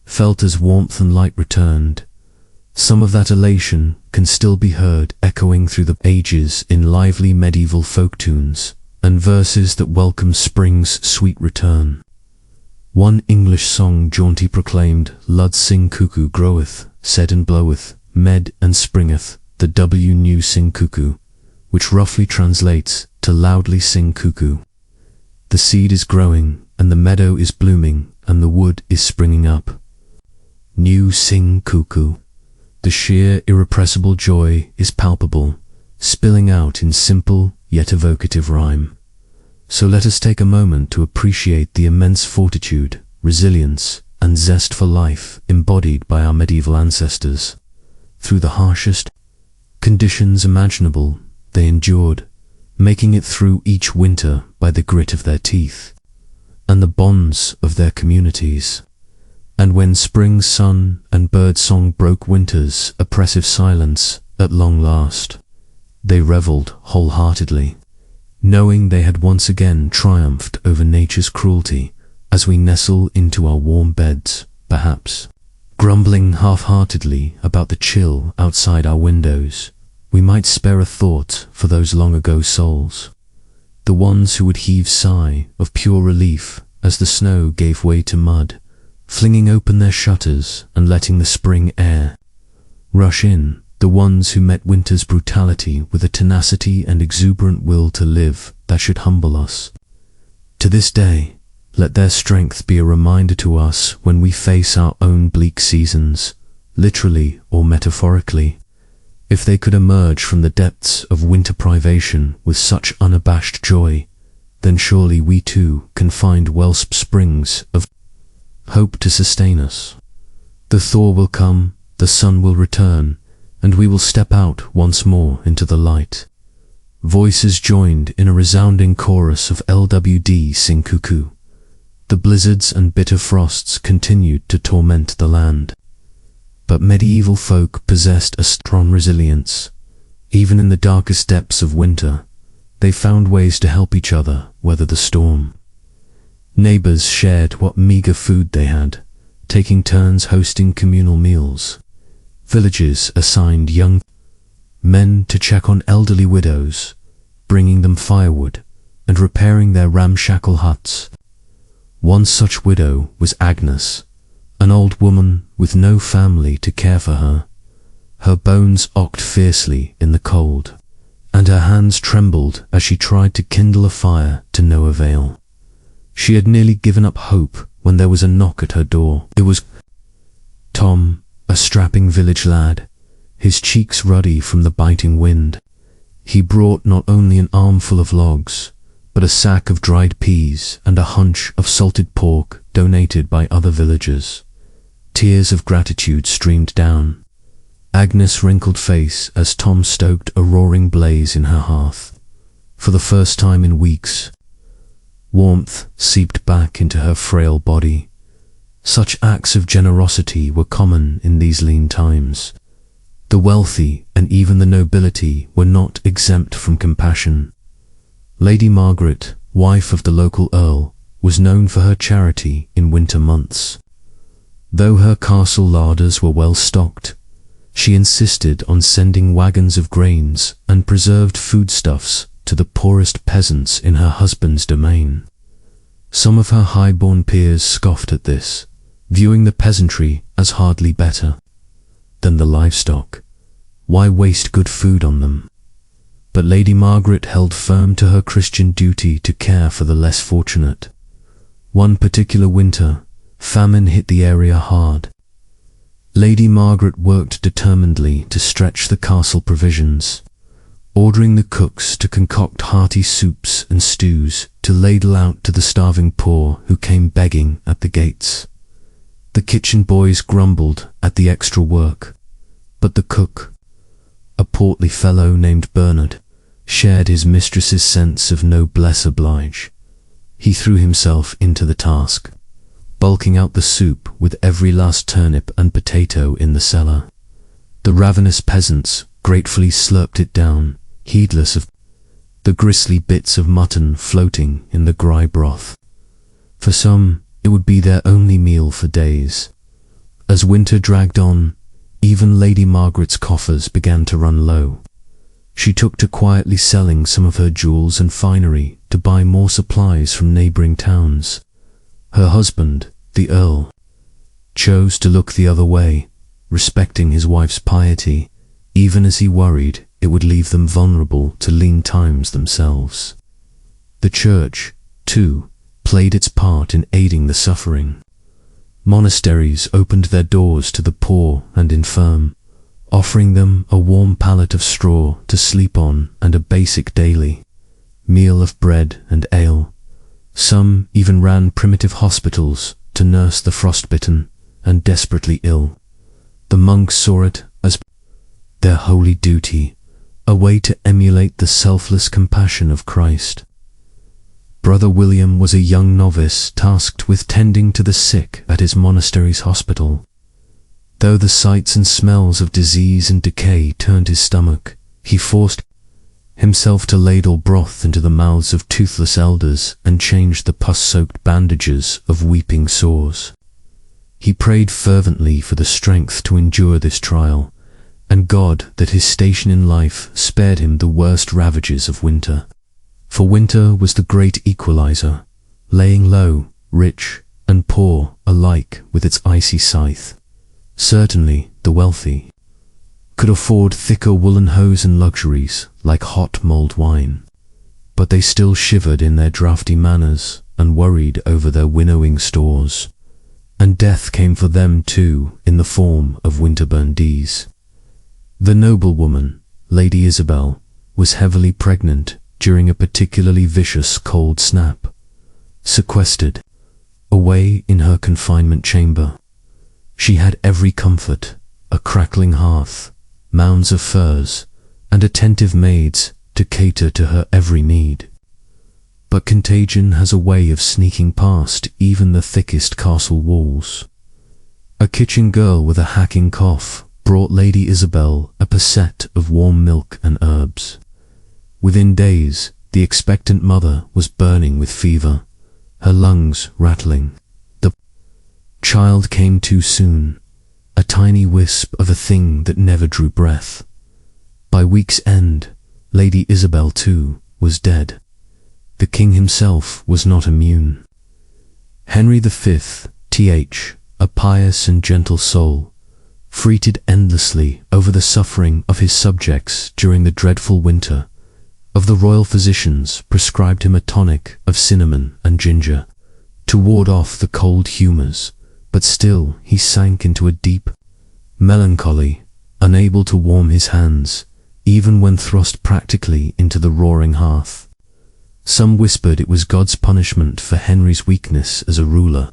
felt as warmth and light returned. Some of that elation can still be heard echoing through the ages in lively medieval folk tunes and verses that welcome spring's sweet return. One English song jaunty proclaimed, "Lud sing cuckoo groweth, said and bloweth, med and springeth, the W new sing cuckoo," which roughly translates to loudly sing cuckoo. The seed is growing, and the meadow is blooming, and the wood is springing up. New sing cuckoo. The sheer irrepressible joy is palpable, spilling out in simple yet evocative rhyme. So let us take a moment to appreciate the immense fortitude, resilience, and zest for life embodied by our medieval ancestors. Through the harshest conditions imaginable, they endured, making it through each winter by the grit of their teeth and the bonds of their communities. And when spring's sun and bird song broke winter's oppressive silence at long last, they reveled wholeheartedly, knowing they had once again triumphed over nature's cruelty. As we nestle into our warm beds, perhaps grumbling half-heartedly about the chill outside our windows, we might spare a thought for those long-ago souls, the ones who would heave sigh of pure relief as the snow gave way to mud, flinging open their shutters and letting the spring air rush in, the ones who met winter's brutality with a tenacity and exuberant will to live that should humble us. To this day, let their strength be a reminder to us when we face our own bleak seasons, literally or metaphorically. If they could emerge from the depths of winter privation with such unabashed joy, then surely we too can find wellspring springs of hope to sustain us. The thaw will come, the sun will return, and we will step out once more into the light. Voices joined in a resounding chorus of LWD sing cuckoo. The blizzards and bitter frosts continued to torment the land, but medieval folk possessed a strong resilience. Even in the darkest depths of winter, they found ways to help each other weather the storm. Neighbors shared what meager food they had, taking turns hosting communal meals. Villages assigned young men to check on elderly widows, bringing them firewood and repairing their ramshackle huts. One such widow was Agnes, an old woman with no family to care for her. Her bones ached fiercely in the cold, and her hands trembled as she tried to kindle a fire to no avail. She had nearly given up hope when there was a knock at her door. It was Tom, a strapping village lad, his cheeks ruddy from the biting wind. He brought not only an armful of logs, but a sack of dried peas and a hunch of salted pork donated by other villagers. Tears of gratitude streamed down Agnes' wrinkled face as Tom stoked a roaring blaze in her hearth. For the first time in weeks, warmth seeped back into her frail body. Such acts of generosity were common in these lean times. The wealthy and even the nobility were not exempt from compassion. Lady Margaret, wife of the local earl, was known for her charity in winter months. Though her castle larders were well stocked, she insisted on sending wagons of grains and preserved foodstuffs to the poorest peasants in her husband's domain. Some of her high-born peers scoffed at this, viewing the peasantry as hardly better than the livestock. Why waste good food on them? But Lady Margaret held firm to her Christian duty to care for the less fortunate. One particular winter, famine hit the area hard. Lady Margaret worked determinedly to stretch the castle provisions. ordering the cooks to concoct hearty soups and stews to ladle out to the starving poor who came begging at the gates. The kitchen boys grumbled at the extra work, but the cook, a portly fellow named Bernard, shared his mistress's sense of noblesse oblige. He threw himself into the task, bulking out the soup with every last turnip and potato in the cellar. The ravenous peasants gratefully slurped it down, heedless of the gristly bits of mutton floating in the dry broth. For some, it would be their only meal for days. As winter dragged on, even Lady Margaret's coffers began to run low. She took to quietly selling some of her jewels and finery to buy more supplies from neighbouring towns. Her husband, the Earl, chose to look the other way, respecting his wife's piety, even as he worried it would leave them vulnerable to lean times themselves. The church, too, played its part in aiding the suffering. Monasteries opened their doors to the poor and infirm, offering them a warm pallet of straw to sleep on and a basic daily meal of bread and ale. Some even ran primitive hospitals to nurse the frostbitten and desperately ill. The monks saw it as their holy duty, a way to emulate the selfless compassion of Christ. Brother William was a young novice tasked with tending to the sick at his monastery's hospital. Though the sights and smells of disease and decay turned his stomach, he forced himself to ladle broth into the mouths of toothless elders and change the pus-soaked bandages of weeping sores. He prayed fervently for the strength to endure this trial, and God that his station in life spared him the worst ravages of winter. For winter was the great equalizer, laying low, rich and poor alike with its icy scythe. Certainly the wealthy could afford thicker woolen hose and luxuries like hot mulled wine, but they still shivered in their draughty manners and worried over their winnowing stores. And death came for them too in the form of winter-burn dees. The noblewoman, Lady Isabel, was heavily pregnant during a particularly vicious cold snap. Sequestered away in her confinement chamber, she had every comfort, a crackling hearth, mounds of furs, and attentive maids to cater to her every need. But contagion has a way of sneaking past even the thickest castle walls. A kitchen girl with a hacking cough brought Lady Isabel a posset of warm milk and herbs. Within days, the expectant mother was burning with fever, her lungs rattling. The child came too soon, a tiny wisp of a thing that never drew breath. By week's end, Lady Isabel too was dead. The king himself was not immune. Henry V, a pious and gentle soul, fretted endlessly over the suffering of his subjects during the dreadful winter. Of the royal physicians prescribed him a tonic of cinnamon and ginger to ward off the cold humours, but still he sank into a deep melancholy, unable to warm his hands, even when thrust practically into the roaring hearth. Some whispered it was God's punishment for Henry's weakness as a ruler.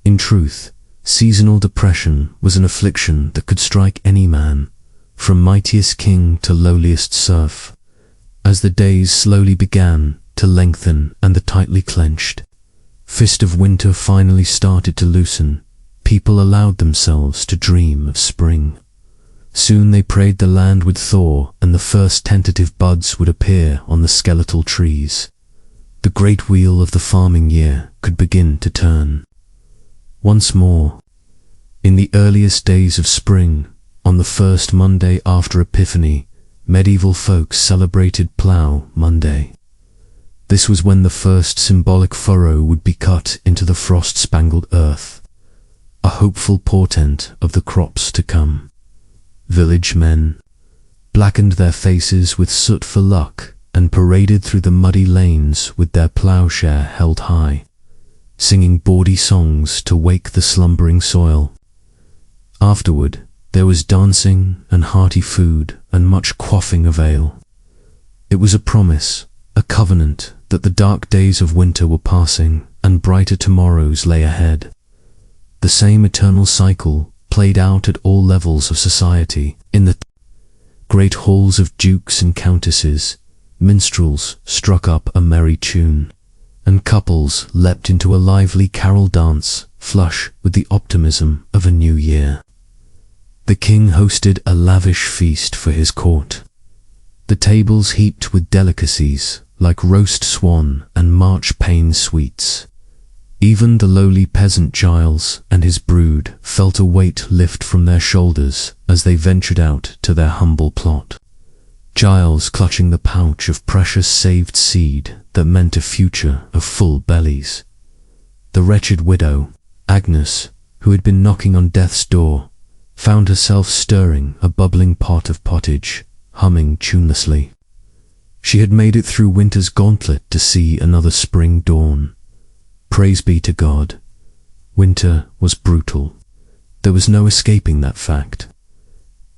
In truth, seasonal depression was an affliction that could strike any man, from mightiest king to lowliest serf. As the days slowly began to lengthen and the tightly clenched fist of winter finally started to loosen, people allowed themselves to dream of spring. Soon they prayed the land would thaw and the first tentative buds would appear on the skeletal trees. The great wheel of the farming year could begin to turn. Once more, in the earliest days of spring, on the first Monday after Epiphany, medieval folks celebrated Plough Monday. This was when the first symbolic furrow would be cut into the frost-spangled earth, a hopeful portent of the crops to come. Village men blackened their faces with soot for luck and paraded through the muddy lanes with their ploughshare held high, singing bawdy songs to wake the slumbering soil. Afterward, there was dancing and hearty food and much quaffing of ale. It was a promise, a covenant, that the dark days of winter were passing and brighter tomorrows lay ahead. The same eternal cycle played out at all levels of society. In the great halls of dukes and countesses, minstrels struck up a merry tune, and couples leapt into a lively carol dance, flush with the optimism of a new year. The king hosted a lavish feast for his court, the tables heaped with delicacies like roast swan and marchpane sweets. Even the lowly peasant Giles and his brood felt a weight lift from their shoulders as they ventured out to their humble plot. Giles clutching the pouch of precious saved seed that meant a future of full bellies. The wretched widow, Agnes, who had been knocking on death's door, found herself stirring a bubbling pot of pottage, humming tunelessly. She had made it through winter's gauntlet to see another spring dawn. Praise be to God. Winter was brutal. There was no escaping that fact.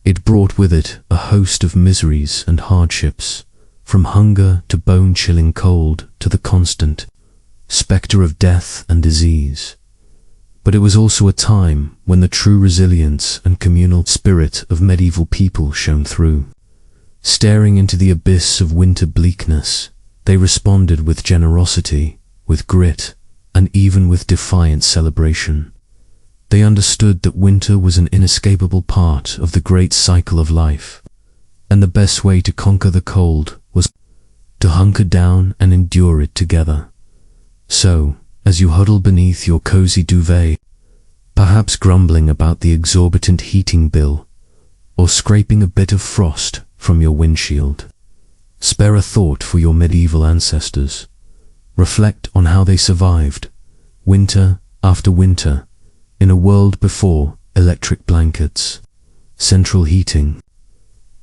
It brought with it a host of miseries and hardships, from hunger to bone-chilling cold to the constant spectre of death and disease. But it was also a time when the true resilience and communal spirit of medieval people shone through. Staring into the abyss of winter bleakness, they responded with generosity, with grit, and even with defiant celebration. They understood that winter was an inescapable part of the great cycle of life, and the best way to conquer the cold was to hunker down and endure it together. So, as you huddle beneath your cozy duvet, perhaps grumbling about the exorbitant heating bill, or scraping a bit of frost from your windshield, spare a thought for your medieval ancestors. Reflect on how they survived, winter after winter, in a world before electric blankets, central heating,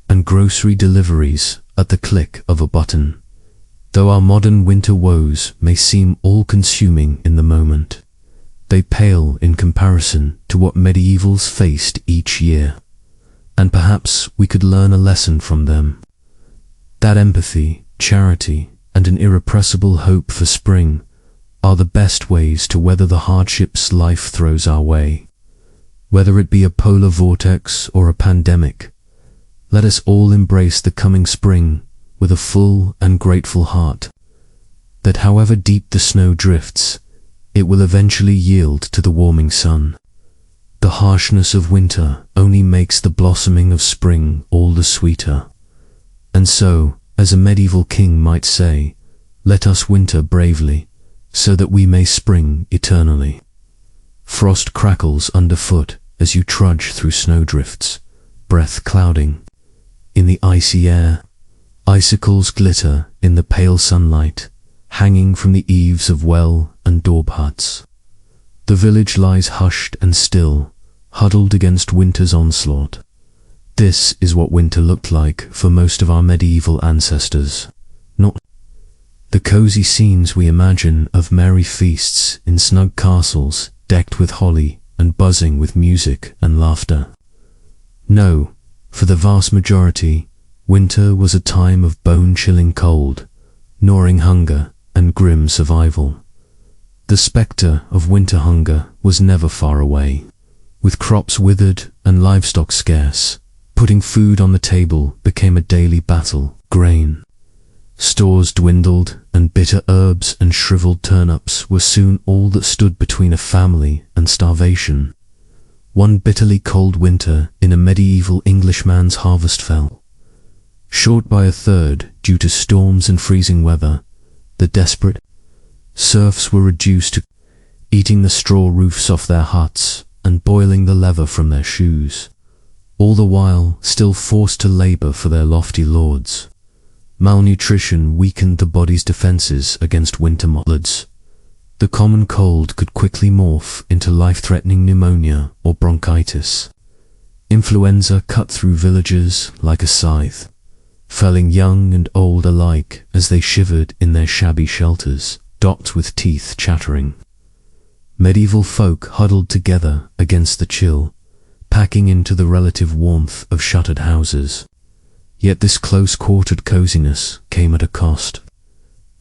and grocery deliveries at the click of a button. Though our modern winter woes may seem all-consuming in the moment, they pale in comparison to what medievals faced each year, and perhaps we could learn a lesson from them. That empathy, charity, and an irrepressible hope for spring are the best ways to weather the hardships life throws our way. Whether it be a polar vortex or a pandemic, let us all embrace the coming spring with a full and grateful heart, that however deep the snow drifts, it will eventually yield to the warming sun. The harshness of winter only makes the blossoming of spring all the sweeter. And so, as a medieval king might say, let us winter bravely, so that we may spring eternally. Frost crackles underfoot as you trudge through snowdrifts, breath clouding. In the icy air, icicles glitter in the pale sunlight, hanging from the eaves of well and daub huts. The village lies hushed and still, huddled against winter's onslaught. This is what winter looked like for most of our medieval ancestors, not the cozy scenes we imagine of merry feasts in snug castles decked with holly and buzzing with music and laughter. No, for the vast majority, winter was a time of bone-chilling cold, gnawing hunger, and grim survival. The spectre of winter hunger was never far away. With crops withered and livestock scarce, putting food on the table became a daily battle. Grain stores dwindled, and bitter herbs and shriveled turnips were soon all that stood between a family and starvation. One bitterly cold winter in a medieval Englishman's harvest fell. Short by a third due to storms and freezing weather, the desperate serfs were reduced to eating the straw roofs off their huts and boiling the leather from their shoes, all the while still forced to labor for their lofty lords. Malnutrition weakened the body's defenses against winter mottleds. The common cold could quickly morph into life-threatening pneumonia or bronchitis. Influenza cut through villages like a scythe, felling young and old alike as they shivered in their shabby shelters, docked with teeth chattering. Medieval folk huddled together against the chill, packing into the relative warmth of shuttered houses. Yet this close-quartered coziness came at a cost.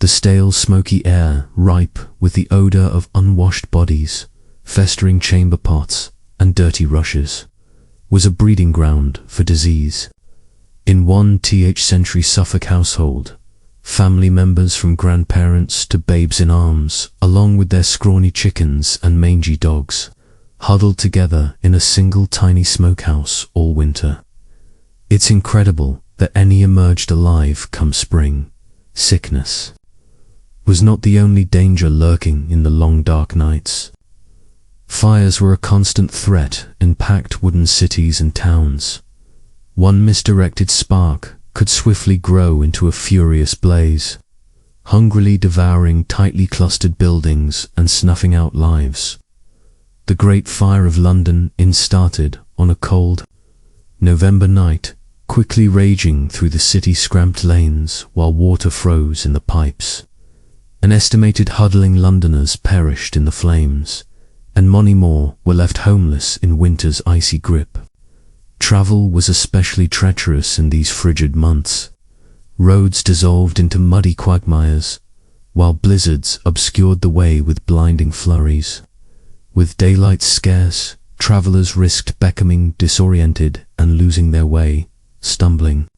The stale, smoky air, ripe with the odor of unwashed bodies, festering chamber pots, and dirty rushes, was a breeding ground for disease. In one century Suffolk household, family members from grandparents to babes in arms, along with their scrawny chickens and mangy dogs, huddled together in a single tiny smokehouse all winter. It's incredible that any emerged alive come spring. Sickness was not the only danger lurking in the long dark nights. Fires were a constant threat in packed wooden cities and towns. One misdirected spark could swiftly grow into a furious blaze, hungrily devouring tightly clustered buildings and snuffing out lives. The Great Fire of London started on a cold November night, quickly raging through the city's cramped lanes while water froze in the pipes. An estimated huddling Londoners perished in the flames, and many more were left homeless in winter's icy grip. Travel was especially treacherous in these frigid months. Roads dissolved into muddy quagmires, while blizzards obscured the way with blinding flurries. With daylight scarce, travelers risked becoming disoriented and losing their way, stumbling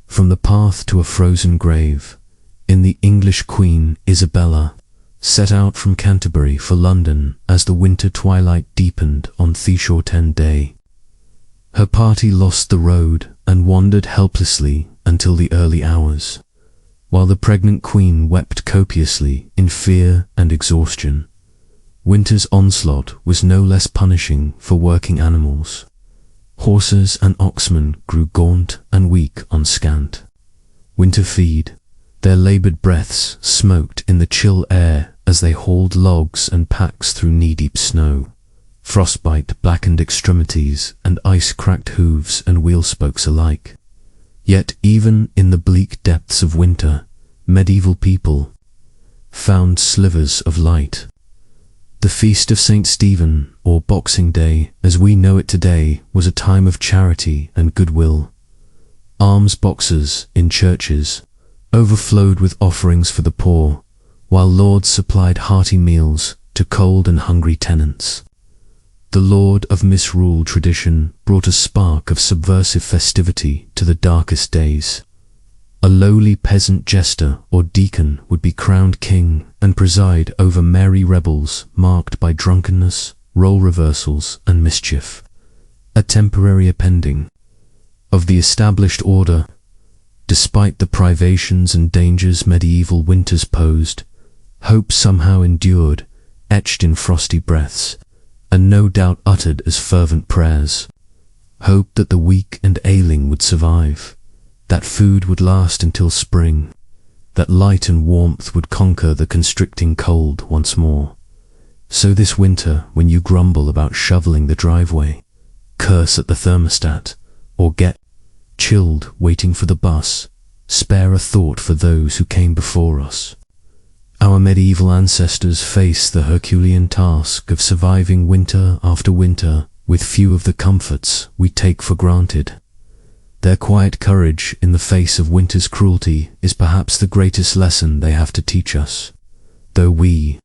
from the path to a frozen grave. In the English Queen Isabella set out from Canterbury for London as the winter twilight deepened on Theshorten Day. Her party lost the road and wandered helplessly until the early hours, while the pregnant queen wept copiously in fear and exhaustion. Winter's onslaught was no less punishing for working animals. Horses and oxen grew gaunt and weak on scant winter feed. Their labored breaths smoked in the chill air as they hauled logs and packs through knee-deep snow. Frostbite blackened extremities and ice cracked hooves and wheel spokes alike. Yet even in the bleak depths of winter, medieval people found slivers of light. The Feast of St. Stephen, or Boxing Day, as we know it today, was a time of charity and goodwill. Alms boxes in churches overflowed with offerings for the poor, while lords supplied hearty meals to cold and hungry tenants. The Lord of Misrule tradition brought a spark of subversive festivity to the darkest days. A lowly peasant jester or deacon would be crowned king and preside over merry revels marked by drunkenness, role reversals, and mischief, a temporary appending of the established order. Despite the privations and dangers medieval winters posed, hope somehow endured, etched in frosty breaths, and no doubt uttered as fervent prayers. Hope that the weak and ailing would survive, that food would last until spring, that light and warmth would conquer the constricting cold once more. So this winter, when you grumble about shoveling the driveway, curse at the thermostat, or get chilled waiting for the bus, spare a thought for those who came before us. Our medieval ancestors faced the Herculean task of surviving winter after winter with few of the comforts we take for granted. Their quiet courage in the face of winter's cruelty is perhaps the greatest lesson they have to teach us. Though we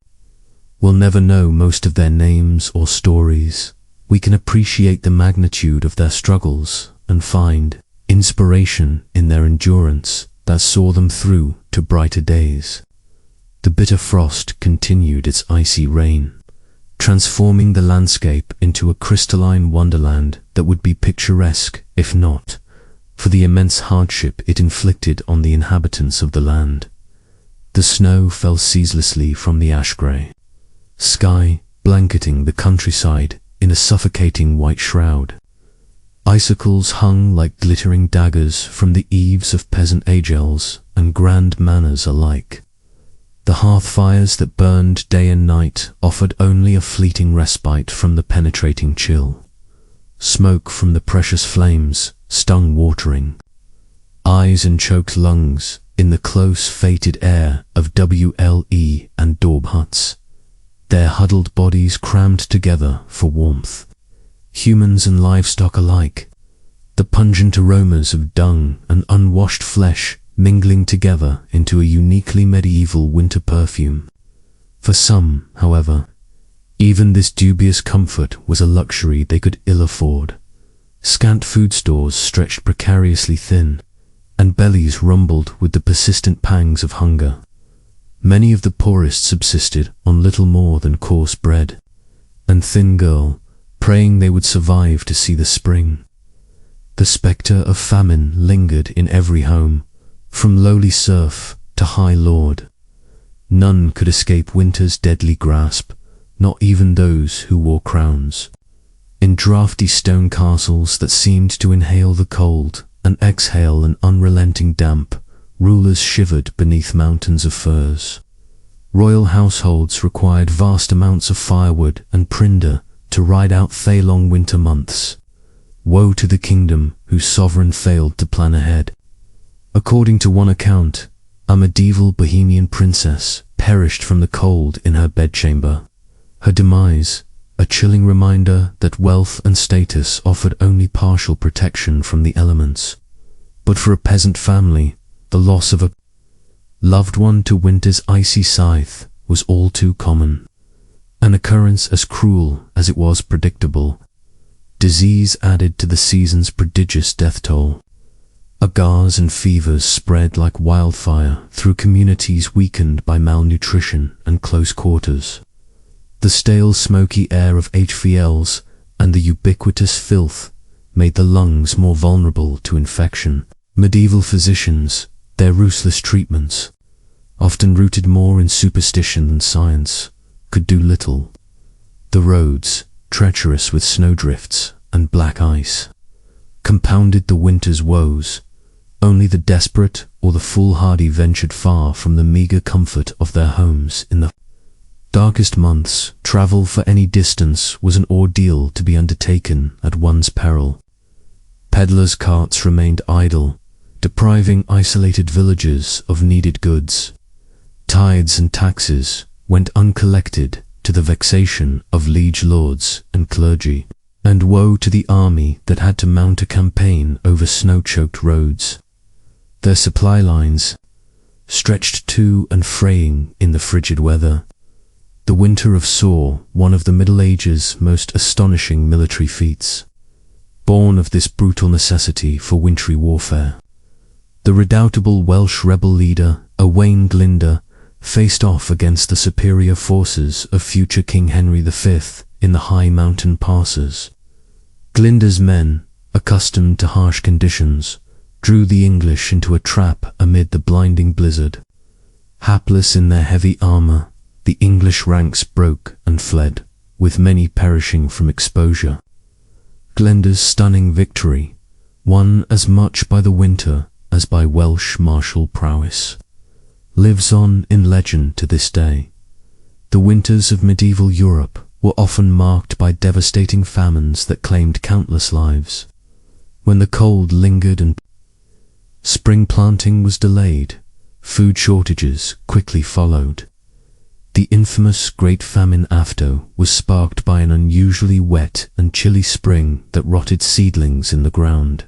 will never know most of their names or stories, we can appreciate the magnitude of their struggles and find inspiration in their endurance that saw them through to brighter days. The bitter frost continued its icy reign, transforming the landscape into a crystalline wonderland that would be picturesque if not for the immense hardship it inflicted on the inhabitants of the land. The snow fell ceaselessly from the ash-grey sky, blanketing the countryside in a suffocating white shroud. Icicles hung like glittering daggers from the eaves of peasant agells and grand manors alike. The hearth fires that burned day and night offered only a fleeting respite from the penetrating chill. Smoke from the precious flames stung watering eyes and choked lungs in the close, fated air of WLE and daub huts, their huddled bodies crammed together for warmth. Humans and livestock alike, the pungent aromas of dung and unwashed flesh mingling together into a uniquely medieval winter perfume. For some, however, even this dubious comfort was a luxury they could ill afford. Scant food stores stretched precariously thin, and bellies rumbled with the persistent pangs of hunger. Many of the poorest subsisted on little more than coarse bread and thin gruel, praying they would survive to see the spring. The spectre of famine lingered in every home, from lowly serf to high lord. None could escape winter's deadly grasp, not even those who wore crowns. In draughty stone castles that seemed to inhale the cold and exhale an unrelenting damp, rulers shivered beneath mountains of furs. Royal households required vast amounts of firewood and tinder to ride out long winter months. Woe to the kingdom whose sovereign failed to plan ahead. According to one account, a medieval Bohemian princess perished from the cold in her bedchamber. Her demise, a chilling reminder that wealth and status offered only partial protection from the elements. But for a peasant family, the loss of a loved one to winter's icy scythe was all too common. An occurrence as cruel as it was predictable. Disease added to the season's prodigious death toll. Agars and fevers spread like wildfire through communities weakened by malnutrition and close quarters. The stale, smoky air of HVLs and the ubiquitous filth made the lungs more vulnerable to infection. Medieval physicians, their ruthless treatments, often rooted more in superstition than science, could do little. The roads, treacherous with snowdrifts and black ice, compounded the winter's woes. Only the desperate or the foolhardy ventured far from the meager comfort of their homes in the darkest months. Travel for any distance was an ordeal to be undertaken at one's peril. Peddlers' carts remained idle, depriving isolated villagers of needed goods. Tithes and taxes went uncollected, to the vexation of liege lords and clergy. And woe to the army that had to mount a campaign over snow-choked roads. Their supply lines stretched to and fraying in the frigid weather. The winter of saw one of the Middle Ages' most astonishing military feats, born of this brutal necessity for wintry warfare. The redoubtable Welsh rebel leader, Owain Glyndwr, faced off against the superior forces of future King Henry V in the high mountain passes. Glyndwr's men, accustomed to harsh conditions, drew the English into a trap amid the blinding blizzard. Hapless in their heavy armor, the English ranks broke and fled, with many perishing from exposure. Glyndwr's stunning victory, won as much by the winter as by Welsh martial prowess, lives on in legend to this day. The winters of medieval Europe were often marked by devastating famines that claimed countless lives. When the cold lingered and spring planting was delayed, food shortages quickly followed. The infamous Great Famine after was sparked by an unusually wet and chilly spring that rotted seedlings in the ground.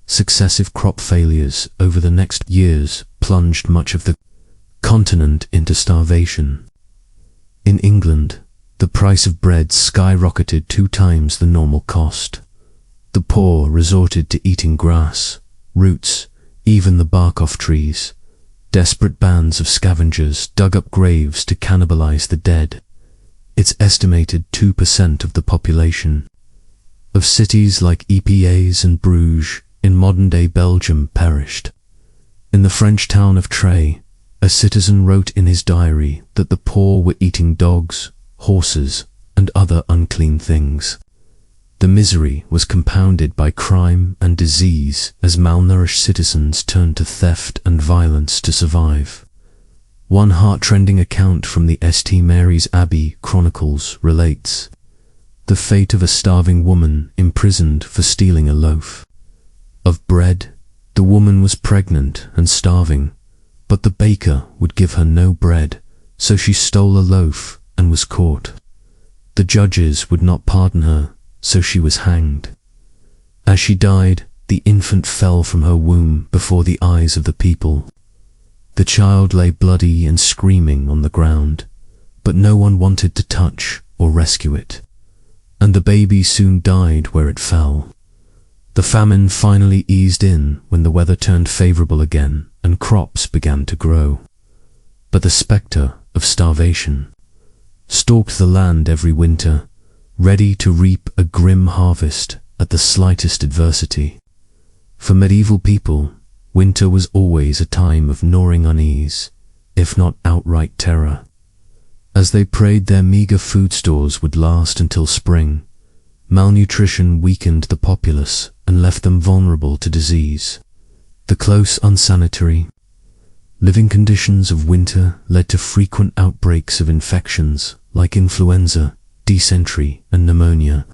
Successive crop failures over the next years plunged much of the continent into starvation. In England, the price of bread skyrocketed 2 times the normal cost. The poor resorted to eating grass, roots, even the bark off trees. Desperate bands of scavengers dug up graves to cannibalize the dead. It's estimated 2% of the population of cities like Ypres and Bruges in modern-day Belgium perished. In the French town of Trey, a citizen wrote in his diary that the poor were eating dogs, horses, and other unclean things. The misery was compounded by crime and disease as malnourished citizens turned to theft and violence to survive. One heart-rending account from the St. Mary's Abbey Chronicles relates the fate of a starving woman imprisoned for stealing a loaf of bread. The woman was pregnant and starving, but the baker would give her no bread, so she stole a loaf and was caught. The judges would not pardon her, so she was hanged. As she died, the infant fell from her womb before the eyes of the people. The child lay bloody and screaming on the ground, but no one wanted to touch or rescue it, and the baby soon died where it fell. The famine finally eased in when the weather turned favorable again and crops began to grow. But the spectre of starvation stalked the land every winter, ready to reap a grim harvest at the slightest adversity. For medieval people, winter was always a time of gnawing unease, if not outright terror. As they prayed their meager food stores would last until spring, malnutrition weakened the populace and left them vulnerable to disease. The close, unsanitary living conditions of winter led to frequent outbreaks of infections like influenza, dysentery, and pneumonia.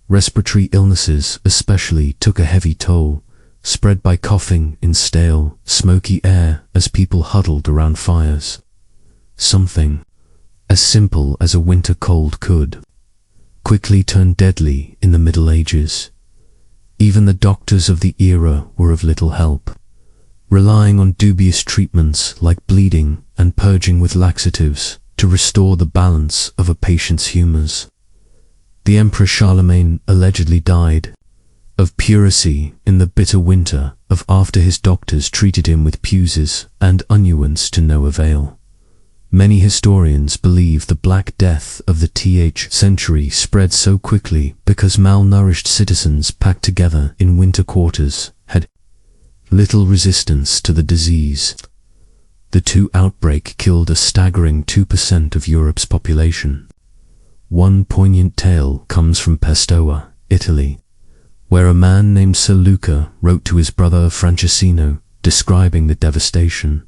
Respiratory illnesses especially took a heavy toll, spread by coughing in stale, smoky air as people huddled around fires. Something as simple as a winter cold could quickly turn deadly in the Middle Ages. Even the doctors of the era were of little help, relying on dubious treatments like bleeding and purging with laxatives to restore the balance of a patient's humors. The Emperor Charlemagne allegedly died of pleurisy in the bitter winter of after his doctors treated him with puses and unguents to no avail. Many historians believe the Black Death of the th century spread so quickly because malnourished citizens packed together in winter quarters had little resistance to the disease. The two outbreak killed a staggering 2% of Europe's population. One poignant tale comes from Pistoia, Italy, where a man named Sir Luca wrote to his brother Francescino describing the devastation.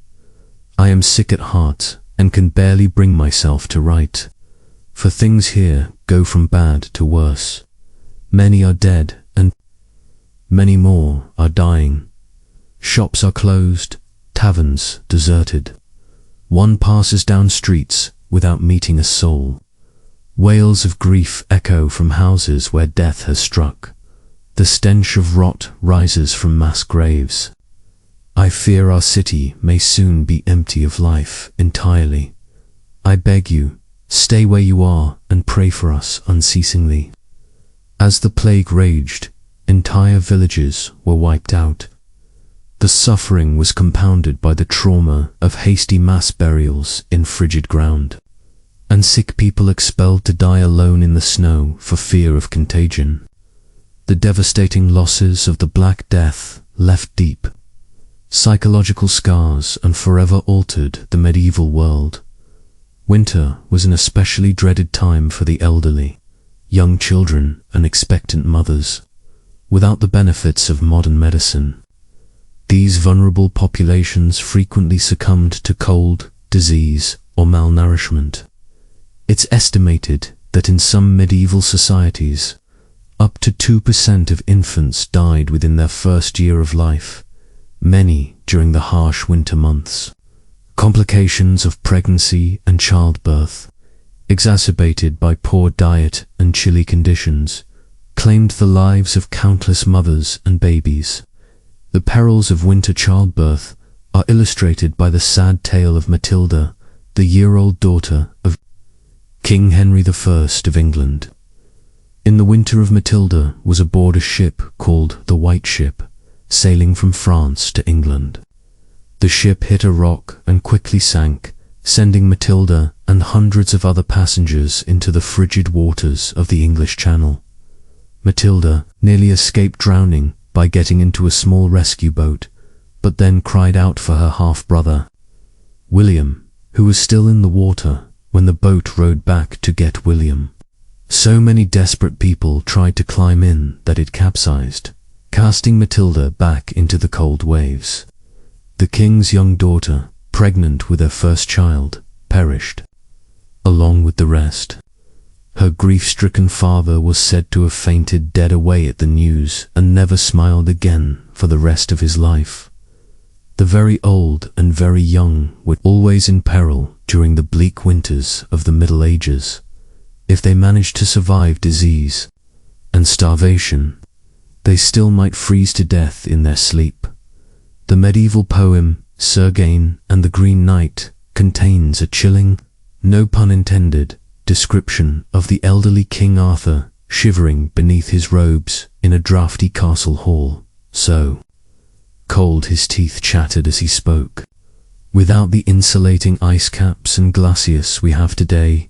"I am sick at heart and can barely bring myself to write, for things here go from bad to worse. Many are dead and many more are dying. Shops are closed, taverns deserted. One passes down streets without meeting a soul. Wails of grief echo from houses where death has struck. The stench of rot rises from mass graves. I fear our city may soon be empty of life entirely. I beg you, stay where you are and pray for us unceasingly." As the plague raged, entire villages were wiped out. The suffering was compounded by the trauma of hasty mass burials in frigid ground, and sick people expelled to die alone in the snow for fear of contagion. The devastating losses of the Black Death left deep psychological scars and forever altered the medieval world. Winter was an especially dreaded time for the elderly, young children, and expectant mothers. Without the benefits of modern medicine, these vulnerable populations frequently succumbed to cold, disease, or malnourishment. It's estimated that in some medieval societies, up to 2% of infants died within their first year of life, many during the harsh winter months. Complications of pregnancy and childbirth, exacerbated by poor diet and chilly conditions, claimed the lives of countless mothers and babies. The perils of winter childbirth are illustrated by the sad tale of Matilda, the year-old daughter of King Henry I of England. In the winter of Matilda was aboard a ship called the White Ship, sailing from France to England. The ship hit a rock and quickly sank, sending Matilda and hundreds of other passengers into the frigid waters of the English Channel. Matilda nearly escaped drowning by getting into a small rescue boat, but then cried out for her half-brother, William, who was still in the water when the boat rowed back to get William. So many desperate people tried to climb in that it capsized, casting Matilda back into the cold waves. The king's young daughter, pregnant with her first child, perished, along with the rest. Her grief-stricken father was said to have fainted dead away at the news and never smiled again for the rest of his life. The very old and very young were always in peril during the bleak winters of the Middle Ages. If they managed to survive disease and starvation, they still might freeze to death in their sleep. The medieval poem, Sir Gawain and the Green Knight, contains a chilling, no pun intended, description of the elderly King Arthur shivering beneath his robes in a draughty castle hall, so cold his teeth chattered as he spoke. Without the insulating ice caps and glaciers we have today,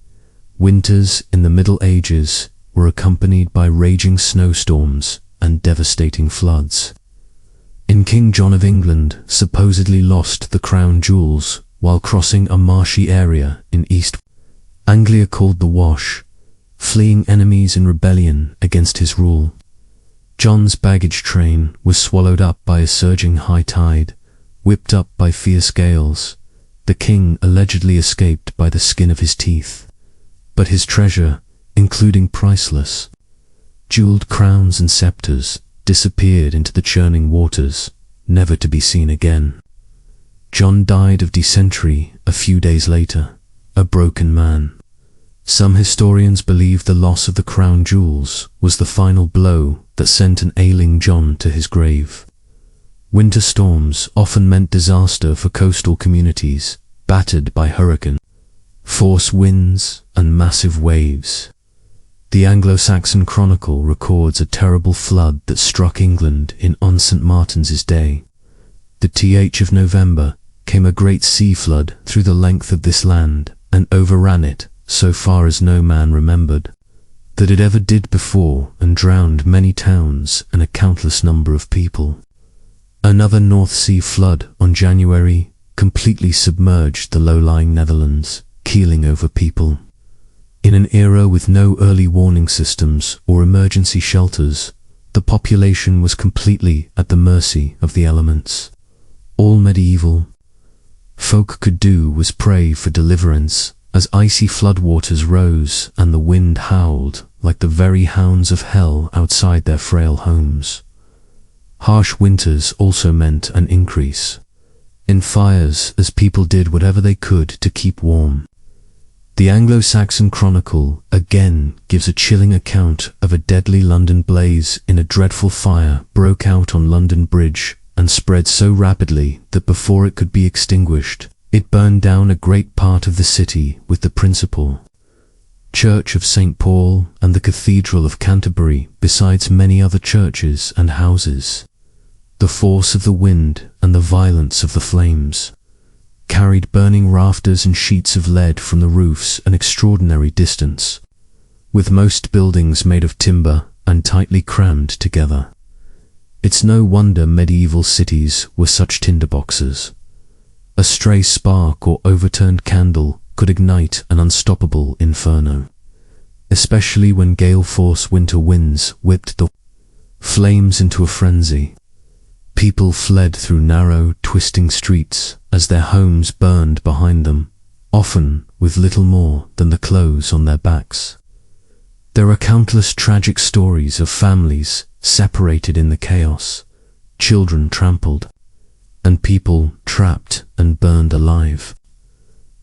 winters in the Middle Ages were accompanied by raging snowstorms and devastating floods. In King John of England supposedly lost the crown jewels while crossing a marshy area in East Anglia called the Wash, fleeing enemies in rebellion against his rule. John's baggage train was swallowed up by a surging high tide, whipped up by fierce gales. The king allegedly escaped by the skin of his teeth, but his treasure, including priceless, jeweled crowns and scepters, disappeared into the churning waters, never to be seen again. John died of dysentery a few days later, a broken man. Some historians believe the loss of the crown jewels was the final blow that sent an ailing John to his grave. Winter storms often meant disaster for coastal communities, battered by hurricane, force winds, and massive waves. The Anglo-Saxon Chronicle records a terrible flood that struck England on St. Martin's Day. The 10th of November came a great sea flood through the length of this land and overran it so far as no man remembered that it ever did before, and drowned many towns and a countless number of people. Another North Sea flood on January completely submerged the low-lying Netherlands, keeling over people. In an era with no early warning systems or emergency shelters, the population was completely at the mercy of the elements. All medieval folk could do was pray for deliverance as icy floodwaters rose and the wind howled like the very hounds of hell outside their frail homes. Harsh winters also meant an increase in fires as people did whatever they could to keep warm. The Anglo-Saxon Chronicle again gives a chilling account of a deadly London blaze in a dreadful fire broke out on London Bridge and spread so rapidly that before it could be extinguished, it burned down a great part of the city with the principal church of St. Paul and the Cathedral of Canterbury, besides many other churches and houses. The force of the wind and the violence of the flames carried burning rafters and sheets of lead from the roofs an extraordinary distance, with most buildings made of timber and tightly crammed together. It's no wonder medieval cities were such tinderboxes. A stray spark or overturned candle could ignite an unstoppable inferno, especially when gale-force winter winds whipped the flames into a frenzy. People fled through narrow, twisting streets as their homes burned behind them, often with little more than the clothes on their backs. There are countless tragic stories of families separated in the chaos, children trampled, and people trapped and burned alive.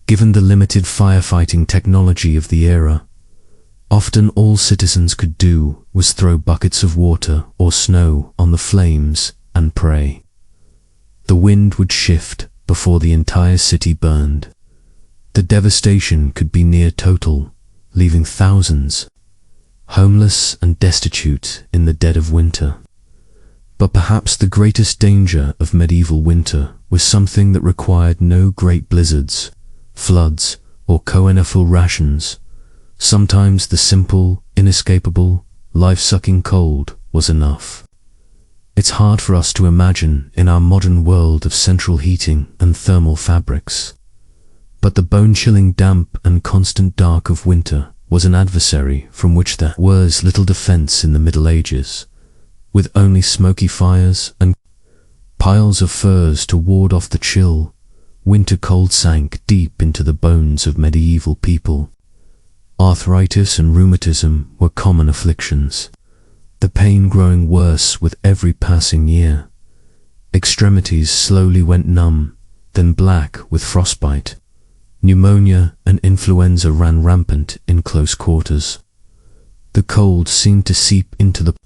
Given the limited firefighting technology of the era, often all citizens could do was throw buckets of water or snow on the flames and pray. The wind would shift before the entire city burned. The devastation could be near total, leaving thousands homeless and destitute in the dead of winter. But perhaps the greatest danger of medieval winter was something that required no great blizzards, floods, or co-NFL rations. Sometimes the simple, inescapable, life-sucking cold was enough. It's hard for us to imagine in our modern world of central heating and thermal fabrics. But the bone-chilling damp and constant dark of winter was an adversary from which there was little defense in the Middle Ages. With only smoky fires and piles of furs to ward off the chill, winter cold sank deep into the bones of medieval people. Arthritis and rheumatism were common afflictions, the pain growing worse with every passing year. Extremities slowly went numb, then black with frostbite. Pneumonia and influenza ran rampant in close quarters. The cold seemed to seep into the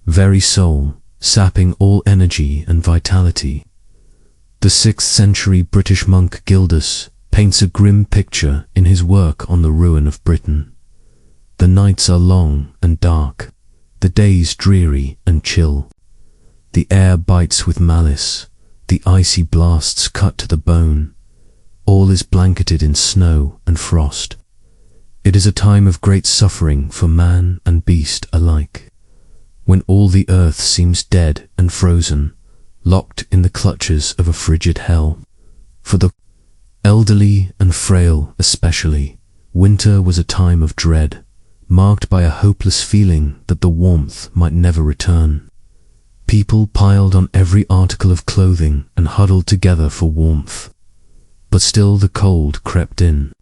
very soul, sapping all energy and vitality. The 6th century British monk Gildas paints a grim picture in his work on the ruin of Britain. The nights are long and dark, the days dreary and chill. The air bites with malice, the icy blasts cut to the bone. All is blanketed in snow and frost. It is a time of great suffering for man and beast alike, when all the earth seems dead and frozen, locked in the clutches of a frigid hell. For the elderly and frail especially, winter was a time of dread, marked by a hopeless feeling that the warmth might never return. People piled on every article of clothing and huddled together for warmth. But still the cold crept in.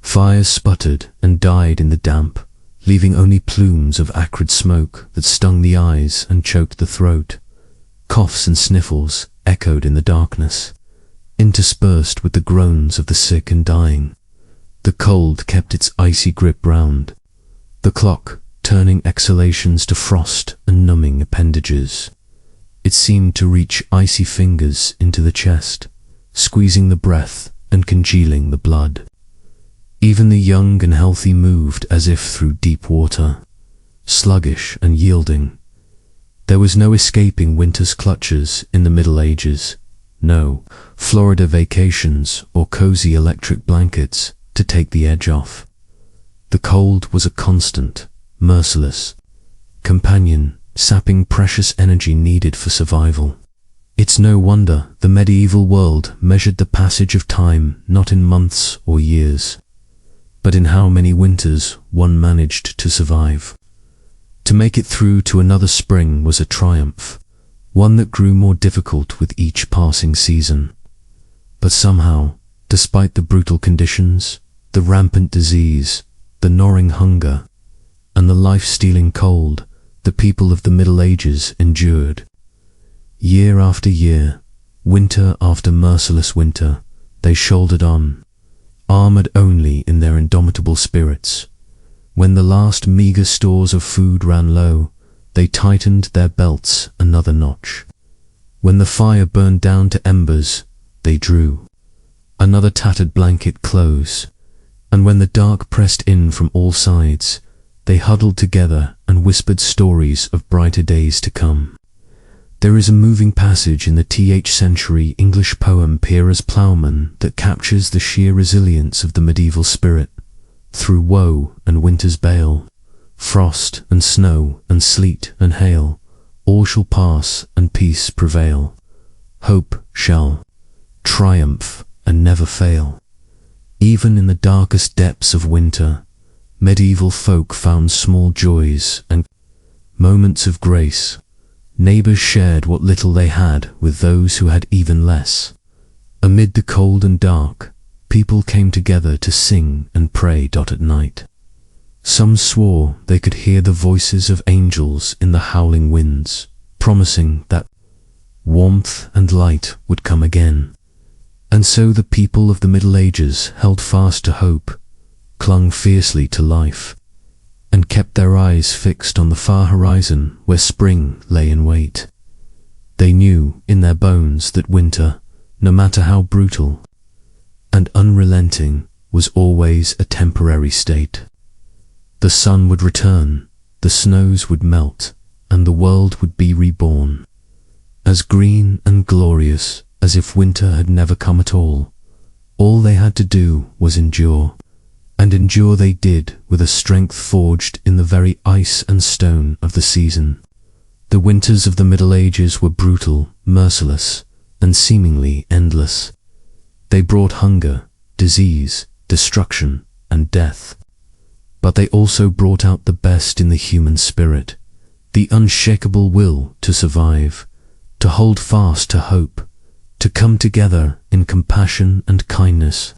Fires sputtered and died in the damp, leaving only plumes of acrid smoke that stung the eyes and choked the throat. Coughs and sniffles echoed in the darkness, interspersed with the groans of the sick and dying. The cold kept its icy grip round the clock, turning exhalations to frost and numbing appendages. It seemed to reach icy fingers into the chest, squeezing the breath and congealing the blood. Even the young and healthy moved as if through deep water, sluggish and yielding. There was no escaping winter's clutches in the Middle Ages, no Florida vacations or cozy electric blankets to take the edge off. The cold was a constant, merciless companion, sapping precious energy needed for survival. It's no wonder the medieval world measured the passage of time not in months or years, but in how many winters one managed to survive. To make it through to another spring was a triumph, one that grew more difficult with each passing season. But somehow, despite the brutal conditions, the rampant disease, the gnawing hunger, and the life-stealing cold, the people of the Middle Ages endured. Year after year, winter after merciless winter, they shouldered on, armored only in their indomitable spirits. When the last meager stores of food ran low, they tightened their belts another notch. When the fire burned down to embers, they drew another tattered blanket close. And when the dark pressed in from all sides, they huddled together and whispered stories of brighter days to come. There is a moving passage in the 10th century English poem Piers Plowman that captures the sheer resilience of the medieval spirit. Through woe and winter's bale, frost and snow and sleet and hail, all shall pass and peace prevail. Hope shall triumph and never fail. Even in the darkest depths of winter, medieval folk found small joys and moments of grace. Neighbors shared what little they had with those who had even less. Amid the cold and dark, people came together to sing and pray at night. Some swore they could hear the voices of angels in the howling winds, promising that warmth and light would come again. And so the people of the Middle Ages held fast to hope, clung fiercely to life, and kept their eyes fixed on the far horizon where spring lay in wait. They knew in their bones that winter, no matter how brutal and unrelenting, was always a temporary state. The sun would return, the snows would melt, and the world would be reborn, as green and glorious as if winter had never come at all. All they had to do was endure, and endure they did with a strength forged in the very ice and stone of the season. The winters of the Middle Ages were brutal, merciless, and seemingly endless. They brought hunger, disease, destruction, and death. But they also brought out the best in the human spirit, the unshakable will to survive, to hold fast to hope, to come together in compassion and kindness.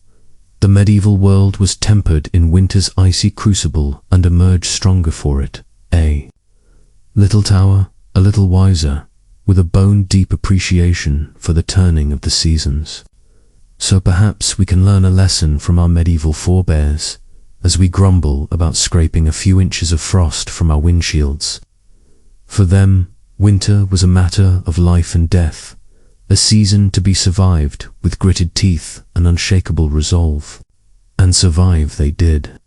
The medieval world was tempered in winter's icy crucible and emerged stronger for it. A little tower, a little wiser, with a bone-deep appreciation for the turning of the seasons. So perhaps we can learn a lesson from our medieval forebears as we grumble about scraping a few inches of frost from our windshields. For them, winter was a matter of life and death, a season to be survived with gritted teeth and unshakable resolve. And survive they did,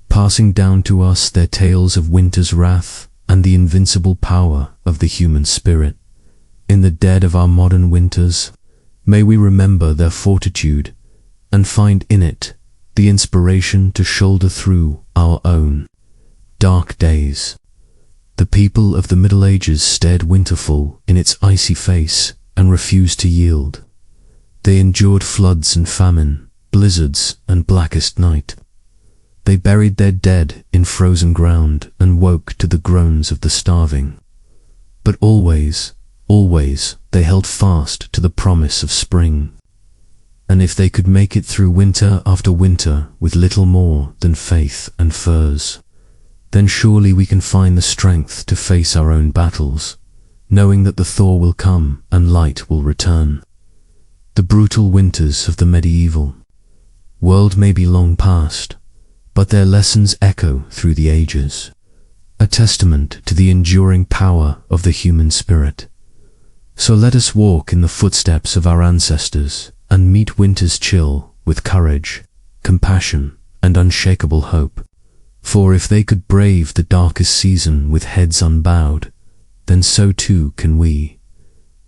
passing down to us their tales of winter's wrath and the invincible power of the human spirit. In the dead of our modern winters, may we remember their fortitude and find in it the inspiration to shoulder through our own dark days. The people of the Middle Ages stared winterfall in its icy face and refused to yield. They endured floods and famine, blizzards and blackest night. They buried their dead in frozen ground and woke to the groans of the starving. But always, always they held fast to the promise of spring. And if they could make it through winter after winter with little more than faith and furs, then surely we can find the strength to face our own battles, knowing that the thaw will come and light will return. The brutal winters of the medieval world may be long past, but their lessons echo through the ages, a testament to the enduring power of the human spirit. So let us walk in the footsteps of our ancestors and meet winter's chill with courage, compassion, and unshakable hope. For if they could brave the darkest season with heads unbowed, then so too can we.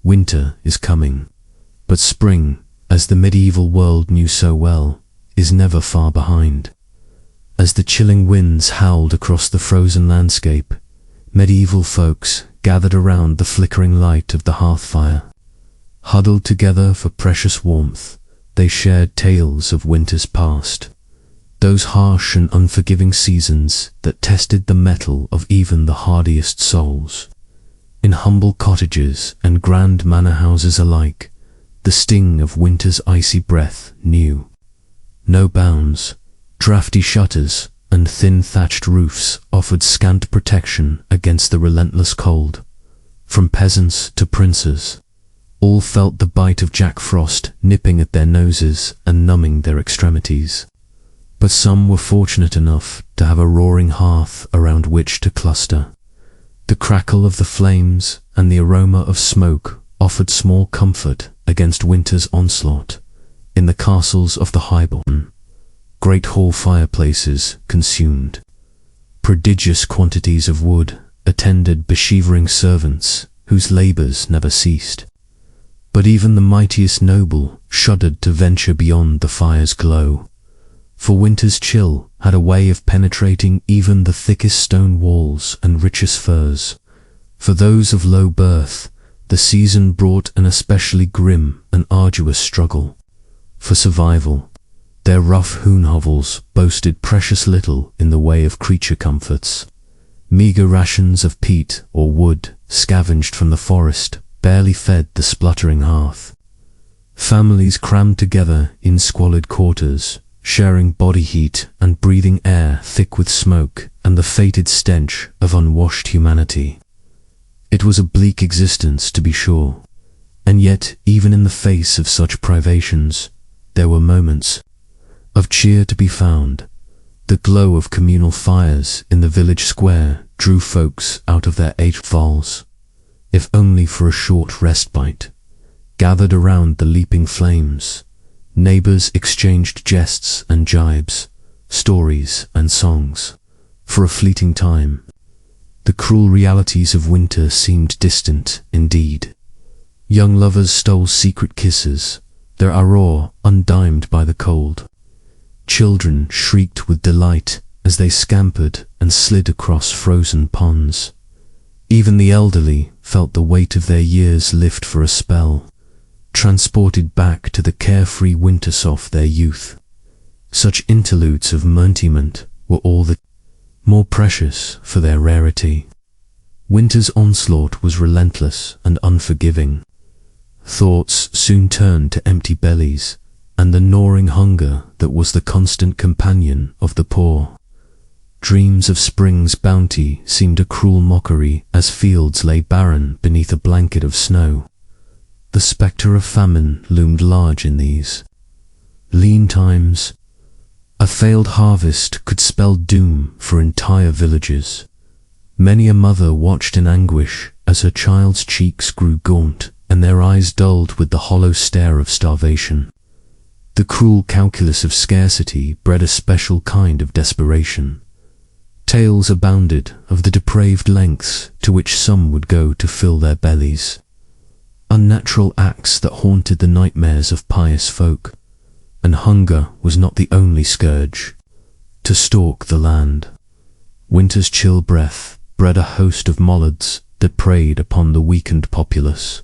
Winter is coming, but spring, as the medieval world knew so well, is never far behind. As the chilling winds howled across the frozen landscape, medieval folks gathered around the flickering light of the hearth fire. Huddled together for precious warmth, they shared tales of winters past, those harsh and unforgiving seasons that tested the mettle of even the hardiest souls. In humble cottages and grand manor houses alike, the sting of winter's icy breath knew no bounds. Drafty shutters and thin thatched roofs offered scant protection against the relentless cold. From peasants to princes, all felt the bite of Jack Frost nipping at their noses and numbing their extremities. But some were fortunate enough to have a roaring hearth around which to cluster. The crackle of the flames and the aroma of smoke offered small comfort against winter's onslaught. In the castles of the highborn, great hall fireplaces consumed prodigious quantities of wood, attended beshivering servants whose labours never ceased. But even the mightiest noble shuddered to venture beyond the fire's glow, for winter's chill had a way of penetrating even the thickest stone walls and richest furs. For those of low birth, the season brought an especially grim and arduous struggle. For survival, their rough hewn hovels boasted precious little in the way of creature comforts. Meagre rations of peat or wood, scavenged from the forest, barely fed the spluttering hearth. Families crammed together in squalid quarters, sharing body heat and breathing air thick with smoke and the fated stench of unwashed humanity. It was a bleak existence, to be sure, and yet even in the face of such privations, there were moments of cheer to be found. The glow of communal fires in the village square drew folks out of their eight-falls, if only for a short respite. Gathered around the leaping flames, neighbours exchanged jests and jibes, stories and songs. For a fleeting time, the cruel realities of winter seemed distant indeed. Young lovers stole secret kisses, their aurore undimed by the cold. Children shrieked with delight as they scampered and slid across frozen ponds. Even the elderly felt the weight of their years lift for a spell, transported back to the carefree winter of their youth. Such interludes of merriment were all the more precious for their rarity. Winter's onslaught was relentless and unforgiving. Thoughts soon turned to empty bellies and the gnawing hunger that was the constant companion of the poor. Dreams of spring's bounty seemed a cruel mockery as fields lay barren beneath a blanket of snow. The spectre of famine loomed large in these lean times. A failed harvest could spell doom for entire villages. Many a mother watched in anguish as her child's cheeks grew gaunt and their eyes dulled with the hollow stare of starvation. The cruel calculus of scarcity bred a special kind of desperation. Tales abounded of the depraved lengths to which some would go to fill their bellies. Unnatural acts that haunted the nightmares of pious folk. And hunger was not the only scourge to stalk the land. Winter's chill breath bred a host of molods that preyed upon the weakened populace.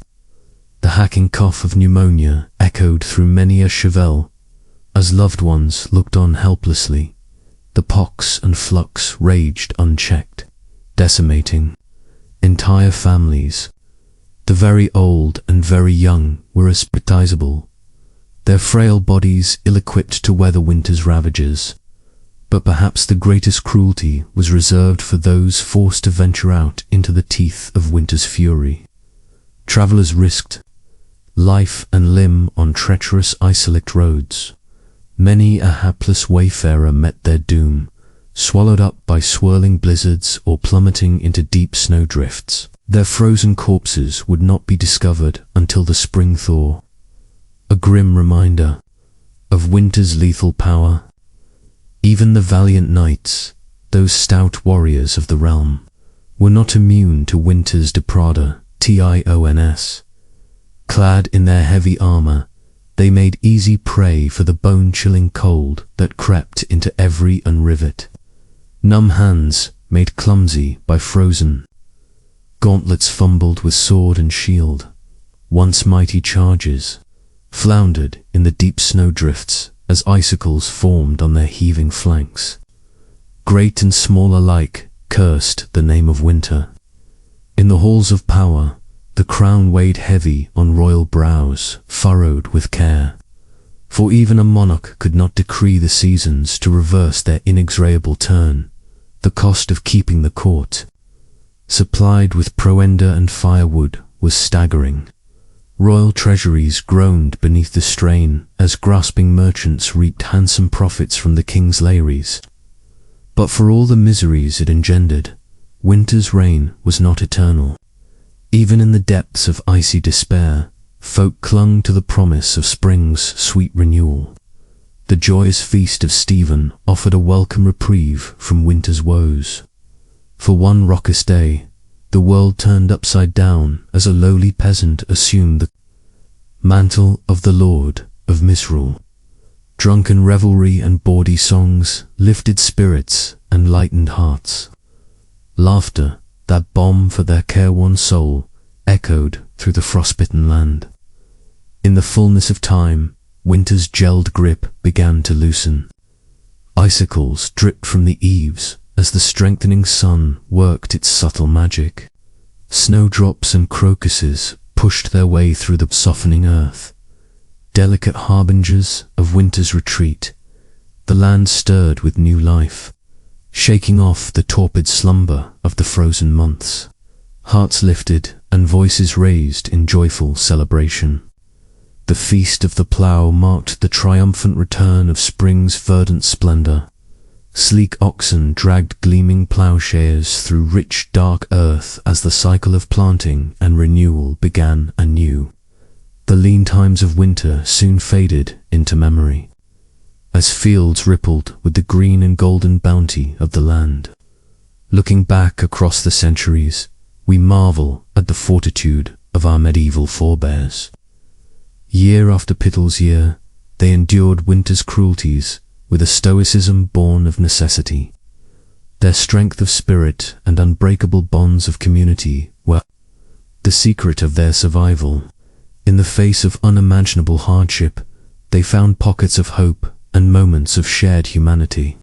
The hacking cough of pneumonia echoed through many a chevelle as loved ones looked on helplessly. The pox and flux raged unchecked, decimating entire families. The very old and very young were hospitable, their frail bodies ill-equipped to weather winter's ravages. But perhaps the greatest cruelty was reserved for those forced to venture out into the teeth of winter's fury. Travellers risked life and limb on treacherous isolate roads. Many a hapless wayfarer met their doom, swallowed up by swirling blizzards or plummeting into deep snowdrifts. Their frozen corpses would not be discovered until the spring thaw, a grim reminder of winter's lethal power. Even the valiant knights, those stout warriors of the realm, were not immune to winter's tons. Clad in their heavy armor, they made easy prey for the bone-chilling cold that crept into every unrivet. Numb hands made clumsy by frozen, gauntlets fumbled with sword and shield. Once mighty charges floundered in the deep snowdrifts as icicles formed on their heaving flanks. Great and small alike cursed the name of winter. In the halls of power, the crown weighed heavy on royal brows, furrowed with care. For even a monarch could not decree the seasons to reverse their inexorable turn. The cost of keeping the court, supplied with provender and firewood, was staggering. Royal treasuries groaned beneath the strain as grasping merchants reaped handsome profits from the king's lares. But for all the miseries it engendered, winter's reign was not eternal. Even in the depths of icy despair, folk clung to the promise of spring's sweet renewal. The joyous feast of Stephen offered a welcome reprieve from winter's woes. For one raucous day, the world turned upside down as a lowly peasant assumed the mantle of the Lord of Misrule. Drunken revelry and bawdy songs lifted spirits and lightened hearts. Laughter, that balm for their careworn soul, echoed through the frostbitten land. In the fullness of time, winter's gelled grip began to loosen. Icicles dripped from the eaves as the strengthening sun worked its subtle magic. Snowdrops and crocuses pushed their way through the softening earth, delicate harbingers of winter's retreat. The land stirred with new life, shaking off the torpid slumber of the frozen months. Hearts lifted and voices raised in joyful celebration. The feast of the plough marked the triumphant return of spring's verdant splendor. Sleek oxen dragged gleaming plowshares through rich, dark earth as the cycle of planting and renewal began anew. The lean times of winter soon faded into memory, as fields rippled with the green and golden bounty of the land. Looking back across the centuries, we marvel at the fortitude of our medieval forebears. Year after pitil's year, they endured winter's cruelties with a stoicism born of necessity. Their strength of spirit and unbreakable bonds of community were the secret of their survival. In the face of unimaginable hardship, they found pockets of hope and moments of shared humanity.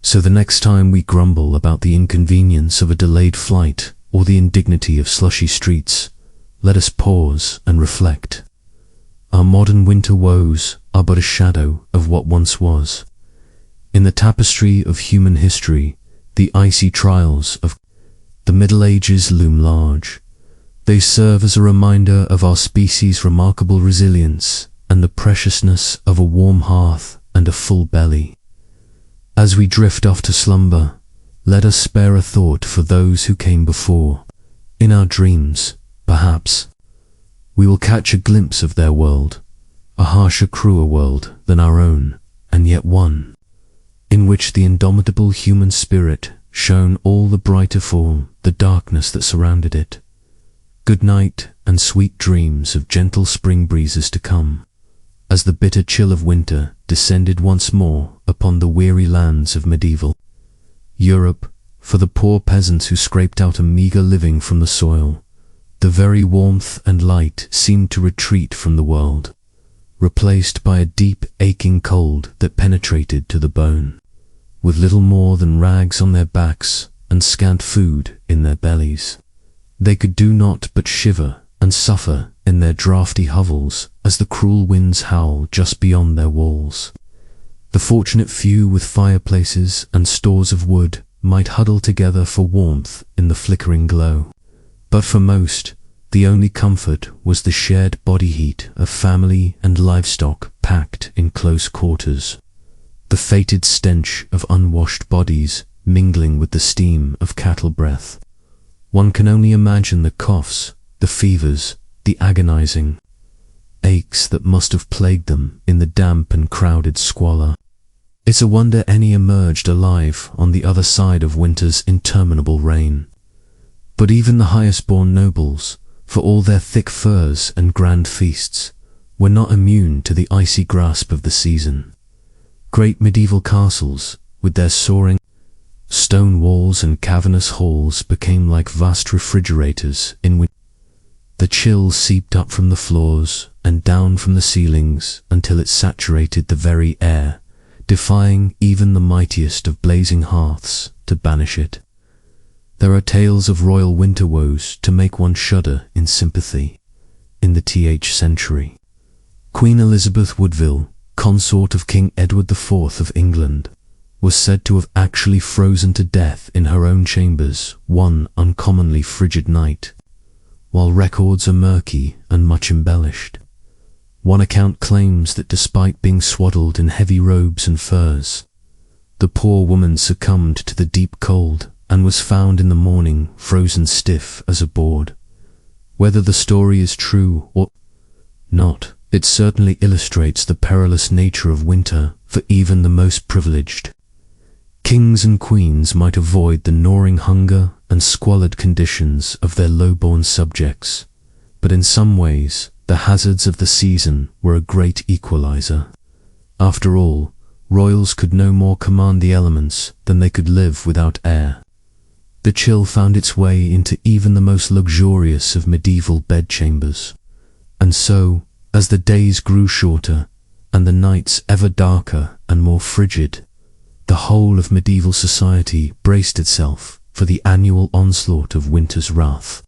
So the next time we grumble about the inconvenience of a delayed flight or the indignity of slushy streets, let us pause and reflect. Our modern winter woes are but a shadow of what once was. In the tapestry of human history, the icy trials of the Middle Ages loom large. They serve as a reminder of our species' remarkable resilience and the preciousness of a warm hearth and a full belly. As we drift off to slumber, Let us spare a thought for those who came before. In our dreams, perhaps, we will catch a glimpse of their world, a harsher, cruel world than our own, and yet one in which the indomitable human spirit shone all the brighter for the darkness that surrounded it. Good night and sweet dreams of gentle spring breezes to come, as the bitter chill of winter descended once more upon the weary lands of medieval Europe. For the poor peasants who scraped out a meagre living from the soil, the very warmth and light seemed to retreat from the world, replaced by a deep, aching cold that penetrated to the bone. With little more than rags on their backs and scant food in their bellies, they could do naught but shiver and suffer in their draughty hovels as the cruel winds howl just beyond their walls. The fortunate few with fireplaces and stores of wood might huddle together for warmth in the flickering glow, but for most, the only comfort was the shared body heat of family and livestock packed in close quarters, the fated stench of unwashed bodies mingling with the steam of cattle breath. One can only imagine the coughs, the fevers, the agonizing aches that must have plagued them in the damp and crowded squalor. It's a wonder any emerged alive on the other side of winter's interminable reign. But even the highest-born nobles, for all their thick furs and grand feasts, were not immune to the icy grasp of the season. Great medieval castles, with their soaring stone walls and cavernous halls, became like vast refrigerators in which the chill seeped up from the floors and down from the ceilings until it saturated the very air, defying even the mightiest of blazing hearths to banish it. There are tales of royal winter woes to make one shudder in sympathy. In the century, Queen Elizabeth Woodville, consort of King Edward IV of England, was said to have actually frozen to death in her own chambers one uncommonly frigid night. While records are murky and much embellished, one account claims that despite being swaddled in heavy robes and furs, the poor woman succumbed to the deep cold and was found in the morning frozen stiff as a board. Whether the story is true or not, it certainly illustrates the perilous nature of winter for even the most privileged. Kings and queens might avoid the gnawing hunger and squalid conditions of their low-born subjects, but in some ways the hazards of the season were a great equalizer. After all, royals could no more command the elements than they could live without air. The chill found its way into even the most luxurious of medieval bedchambers, and so, as the days grew shorter and the nights ever darker and more frigid, the whole of medieval society braced itself for the annual onslaught of winter's wrath.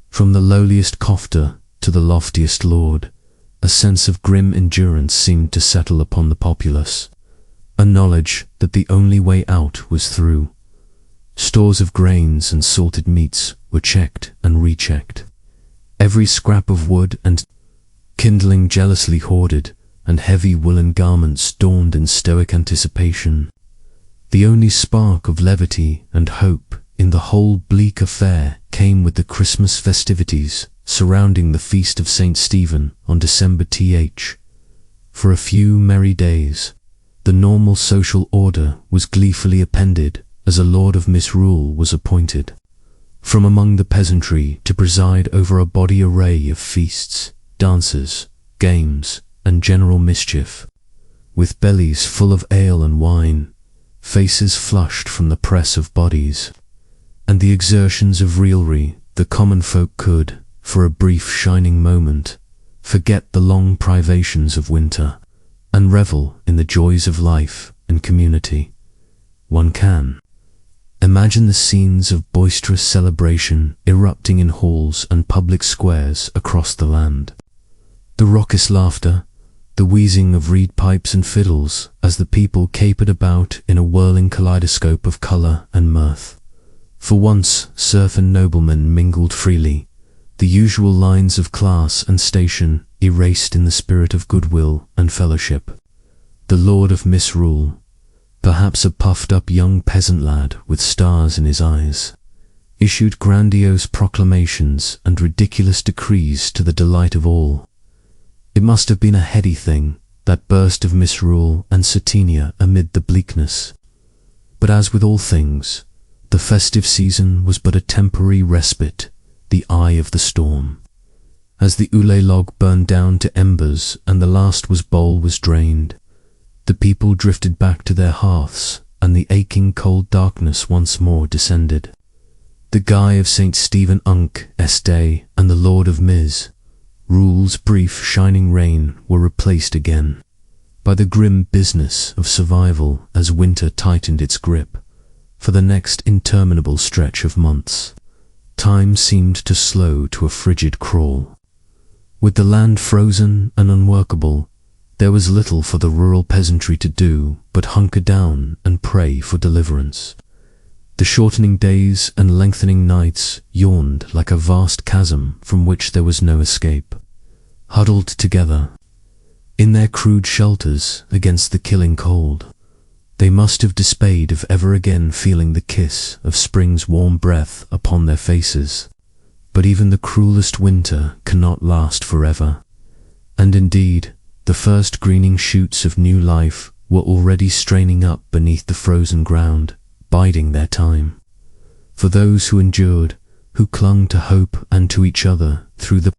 From the lowliest cofter to the loftiest lord, a sense of grim endurance seemed to settle upon the populace, a knowledge that the only way out was through. Stores of grains and salted meats were checked and rechecked, every scrap of wood and kindling jealously hoarded, and heavy woolen garments donned in stoic anticipation. The only spark of levity and hope in the whole bleak affair came with the Christmas festivities surrounding the feast of St. Stephen on December th. For a few merry days, the normal social order was gleefully appended as a lord of misrule was appointed, from among the peasantry to preside over a body array of feasts, dances, games, and general mischief, with bellies full of ale and wine, faces flushed from the press of bodies, and the exertions of raillery. The common folk could, for a brief shining moment, forget the long privations of winter, and revel in the joys of life and community. One can imagine the scenes of boisterous celebration erupting in halls and public squares across the land. The raucous laughter, the wheezing of reed pipes and fiddles as the people capered about in a whirling kaleidoscope of colour and mirth. For once, serf and nobleman mingled freely, the usual lines of class and station erased in the spirit of goodwill and fellowship. The lord of misrule, Perhaps a puffed-up young peasant lad with stars in his eyes issued grandiose proclamations and ridiculous decrees to the delight of all. It must have been a heady thing, that burst of misrule and satina amid the bleakness. But as with all things, the festive season was but a temporary respite, the eye of the storm. As the ulé log burned down to embers and the last bowl was drained, the people drifted back to their hearths, and the aching cold darkness once more descended. The Guy of St. Stephen Unk Day and the Lord of Miz, rule's brief shining reign, were replaced again by the grim business of survival as winter tightened its grip. For the next interminable stretch of months, time seemed to slow to a frigid crawl. With the land frozen and unworkable, there was little for the rural peasantry to do but hunker down and pray for deliverance. The shortening days and lengthening nights yawned like a vast chasm from which there was no escape. Huddled together, in their crude shelters against the killing cold, they must have despaired of ever again feeling the kiss of spring's warm breath upon their faces. But even the cruelest winter cannot last forever, and indeed, the first greening shoots of new life were already straining up beneath the frozen ground, biding their time. For those who endured, who clung to hope and to each other through the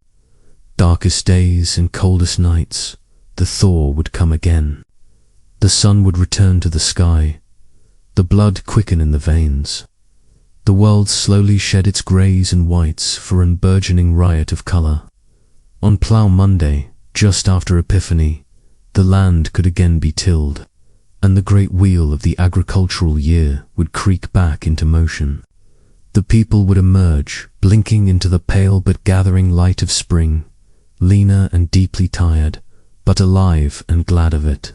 darkest days and coldest nights, the thaw would come again. The sun would return to the sky, the blood quicken in the veins. The world slowly shed its greys and whites for an burgeoning riot of colour. On Plough Monday, just after Epiphany, the land could again be tilled, and the great wheel of the agricultural year would creak back into motion. The people would emerge, blinking into the pale but gathering light of spring, leaner and deeply tired, but alive and glad of it.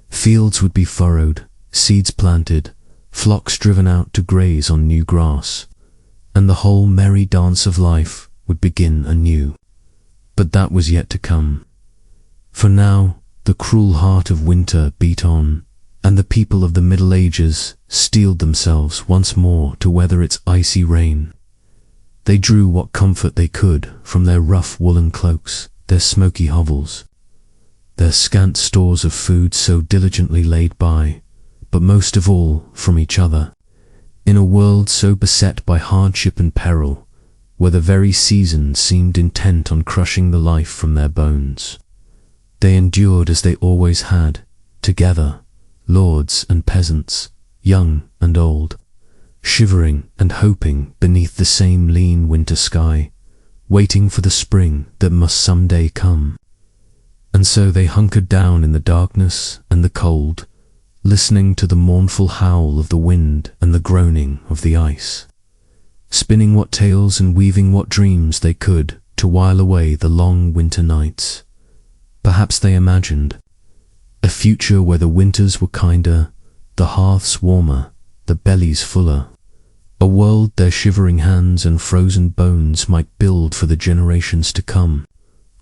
Fields would be furrowed, seeds planted, flocks driven out to graze on new grass, and the whole merry dance of life would begin anew. But that was yet to come. For now, the cruel heart of winter beat on, and the people of the Middle Ages steeled themselves once more to weather its icy reign. They drew what comfort they could from their rough woolen cloaks, their smoky hovels, their scant stores of food so diligently laid by, but most of all from each other, in a world so beset by hardship and peril, where the very seasons seemed intent on crushing the life from their bones. They endured as they always had, together, lords and peasants, young and old, shivering and hoping beneath the same lean winter sky, waiting for the spring that must someday come. And so they hunkered down in the darkness and the cold, listening to the mournful howl of the wind and the groaning of the ice, spinning what tales and weaving what dreams they could to while away the long winter nights. Perhaps they imagined a future where the winters were kinder, the hearths warmer, the bellies fuller, a world their shivering hands and frozen bones might build for the generations to come.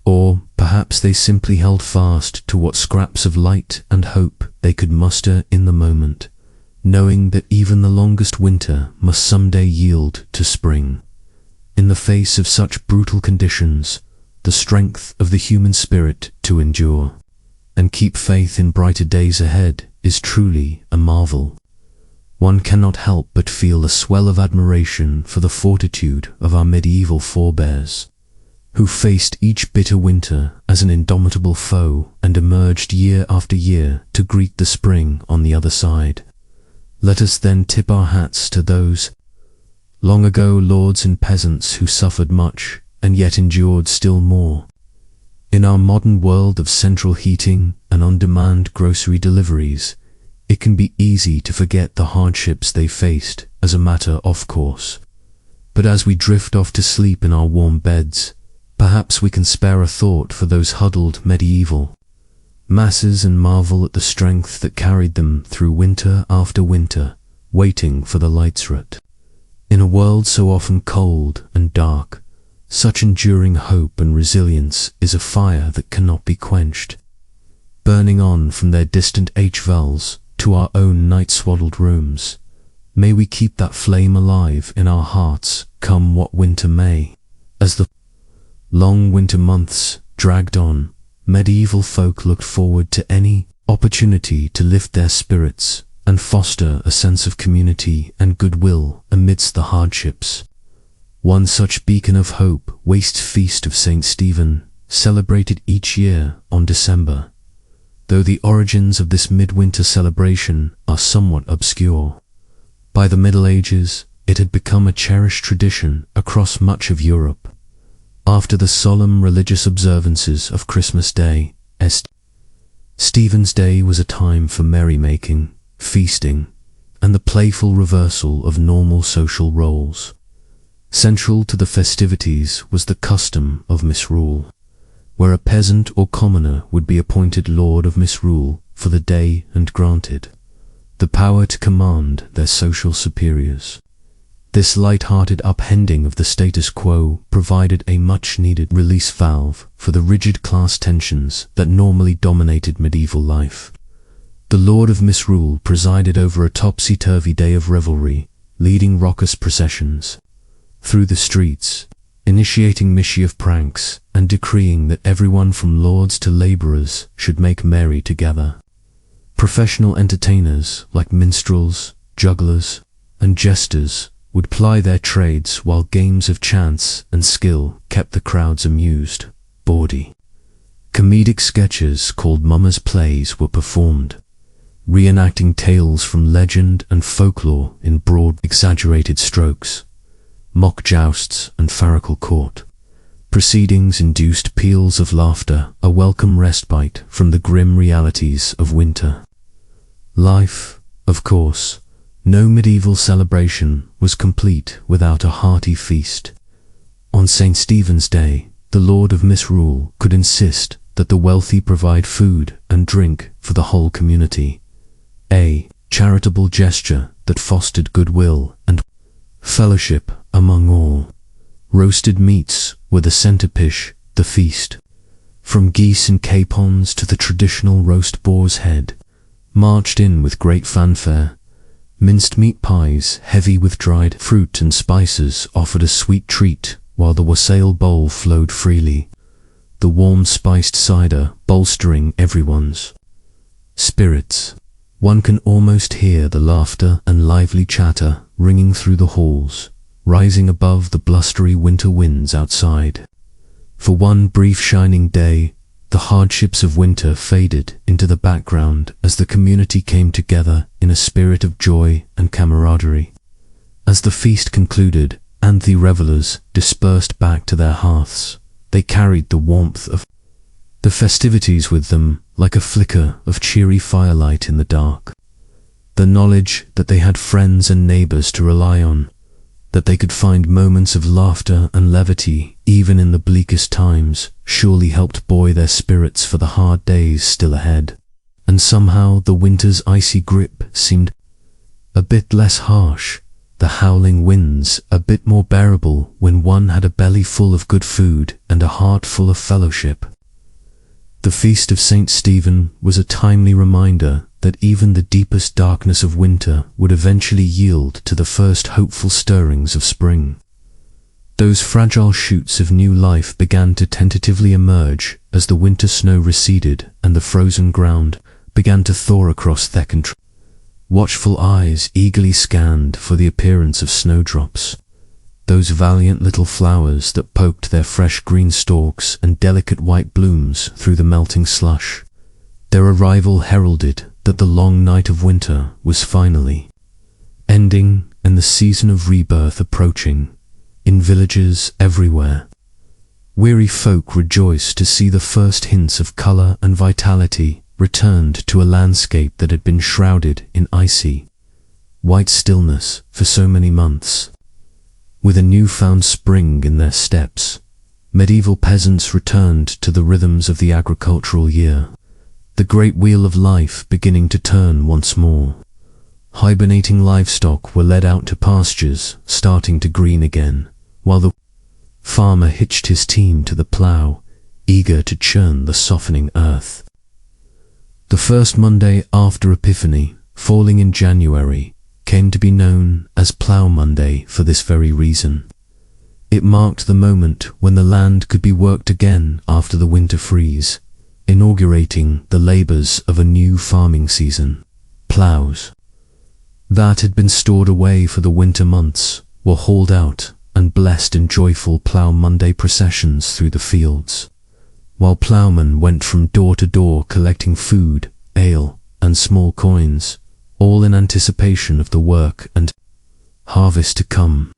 Or perhaps they simply held fast to what scraps of light and hope they could muster in the moment, knowing that even the longest winter must someday yield to spring. In the face of such brutal conditions, the strength of the human spirit to endure and keep faith in brighter days ahead is truly a marvel. One cannot help but feel a swell of admiration for the fortitude of our medieval forebears, who faced each bitter winter as an indomitable foe and emerged year after year to greet the spring on the other side. Let us then tip our hats to those long ago lords and peasants who suffered much and yet endured still more. In our modern world of central heating and on-demand grocery deliveries, it can be easy to forget the hardships they faced as a matter of course. But as we drift off to sleep in our warm beds, perhaps we can spare a thought for those huddled medieval masses and marvel at the strength that carried them through winter after winter, waiting for the light's root. In a world so often cold and dark, such enduring hope and resilience is a fire that cannot be quenched. Burning on from their distant H-Vels, to our own night-swaddled rooms. May we keep that flame alive in our hearts, come what winter may. As the long winter months dragged on, medieval folk looked forward to any opportunity to lift their spirits and foster a sense of community and goodwill amidst the hardships. One such beacon of hope, Waste Feast of St. Stephen, celebrated each year on December, though the origins of this midwinter celebration are somewhat obscure. By the Middle Ages, it had become a cherished tradition across much of Europe. After the solemn religious observances of Christmas Day, Stephen's Day was a time for merrymaking, feasting, and the playful reversal of normal social roles. Central to the festivities was the custom of misrule, where a peasant or commoner would be appointed lord of misrule for the day and granted the power to command their social superiors. This light-hearted upending of the status quo provided a much-needed release valve for the rigid class tensions that normally dominated medieval life. The Lord of Misrule presided over a topsy-turvy day of revelry, leading raucous processions through the streets, initiating mischief pranks, and decreeing that everyone from lords to labourers should make merry together. Professional entertainers like minstrels, jugglers, and jesters would ply their trades while games of chance and skill kept the crowds amused. Bawdy. Comedic sketches called mummers' plays were performed, reenacting tales from legend and folklore in broad, exaggerated strokes. Mock jousts and farcical court proceedings induced peals of laughter, a welcome respite from the grim realities of winter. Life, of course, no medieval celebration was complete without a hearty feast. On St. Stephen's Day, the Lord of Misrule could insist that the wealthy provide food and drink for the whole community, a charitable gesture that fostered goodwill and fellowship among all. Roasted meats were the centerpiece, the feast. From geese and capons to the traditional roast boar's head, marched in with great fanfare. Minced meat pies, heavy with dried fruit and spices, offered a sweet treat, while the wassail bowl flowed freely, the warm spiced cider bolstering everyone's spirits. One can almost hear the laughter and lively chatter ringing through the halls, rising above the blustery winter winds outside. For one brief shining day, the hardships of winter faded into the background as the community came together in a spirit of joy and camaraderie. As the feast concluded and the revelers dispersed back to their hearths, they carried the warmth of the festivities with them like a flicker of cheery firelight in the dark. The knowledge that they had friends and neighbors to rely on, that they could find moments of laughter and levity even in the bleakest times, surely helped buoy their spirits for the hard days still ahead. And somehow the winter's icy grip seemed a bit less harsh, the howling winds a bit more bearable when one had a belly full of good food and a heart full of fellowship. The Feast of St. Stephen was a timely reminder that even the deepest darkness of winter would eventually yield to the first hopeful stirrings of spring. Those fragile shoots of new life began to tentatively emerge as the winter snow receded and the frozen ground began to thaw across thickened trees. Watchful eyes eagerly scanned for the appearance of snowdrops, those valiant little flowers that poked their fresh green stalks and delicate white blooms through the melting slush. Their arrival heralded that the long night of winter was finally ending and the season of rebirth approaching. In villages everywhere, weary folk rejoiced to see the first hints of colour and vitality returned to a landscape that had been shrouded in icy, white stillness for so many months. With a newfound spring in their steps, medieval peasants returned to the rhythms of the agricultural year, the great wheel of life beginning to turn once more. Hibernating livestock were led out to pastures, starting to green again, while the farmer hitched his team to the plough, eager to churn the softening earth. The first Monday after Epiphany, falling in January, came to be known as Plough Monday for this very reason. It marked the moment when the land could be worked again after the winter freeze, inaugurating the labours of a new farming season. Ploughs that had been stored away for the winter months were hauled out and blessed in joyful Plough Monday processions through the fields, while ploughmen went from door to door collecting food, ale, and small coins, all in anticipation of the work and harvest to come.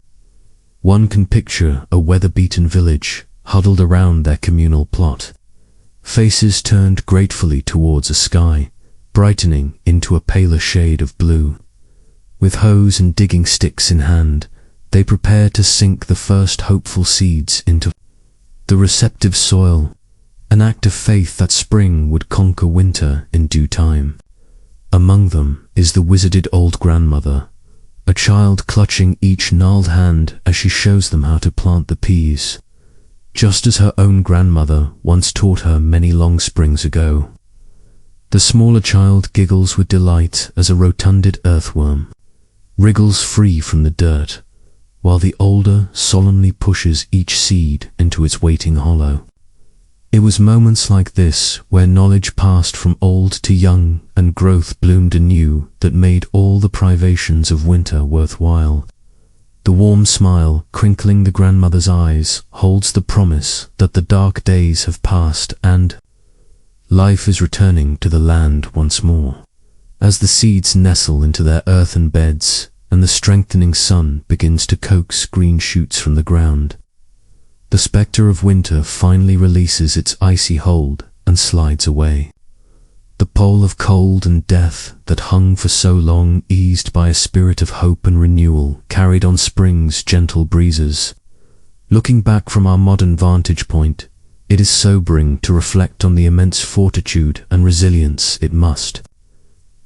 One can picture a weather-beaten village huddled around their communal plot, faces turned gratefully towards a sky, brightening into a paler shade of blue. With hoes and digging sticks in hand, they prepared to sink the first hopeful seeds into the receptive soil, an act of faith that spring would conquer winter in due time. Among them is the wizarded old grandmother, a child clutching each gnarled hand as she shows them how to plant the peas, just as her own grandmother once taught her many long springs ago. The smaller child giggles with delight as a rotunded earthworm wriggles free from the dirt, while the older solemnly pushes each seed into its waiting hollow. It was moments like this where knowledge passed from old to young and growth bloomed anew that made all the privations of winter worthwhile. The warm smile crinkling the grandmother's eyes holds the promise that the dark days have passed and life is returning to the land once more. As the seeds nestle into their earthen beds and the strengthening sun begins to coax green shoots from the ground, the spectre of winter finally releases its icy hold and slides away. The pall of cold and death that hung for so long, eased by a spirit of hope and renewal, carried on spring's gentle breezes. Looking back from our modern vantage point, it is sobering to reflect on the immense fortitude and resilience it must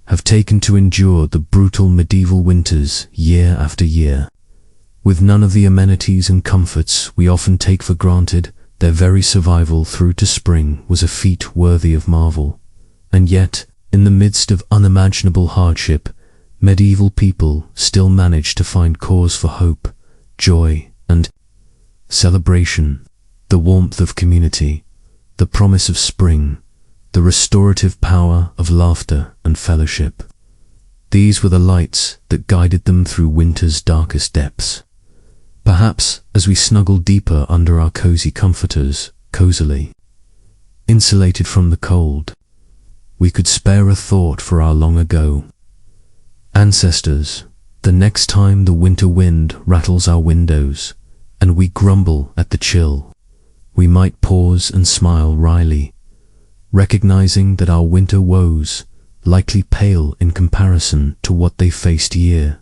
have taken to endure the brutal medieval winters year after year. With none of the amenities and comforts we often take for granted, their very survival through to spring was a feat worthy of marvel. And yet, in the midst of unimaginable hardship, medieval people still managed to find cause for hope, joy, and celebration, the warmth of community, the promise of spring, the restorative power of laughter and fellowship. These were the lights that guided them through winter's darkest depths. Perhaps as we snuggled deeper under our cozy comforters, cozily insulated from the cold, we could spare a thought for our long ago ancestors. The next time the winter wind rattles our windows and we grumble at the chill, we might pause and smile wryly, recognizing that our winter woes likely pale in comparison to what they faced year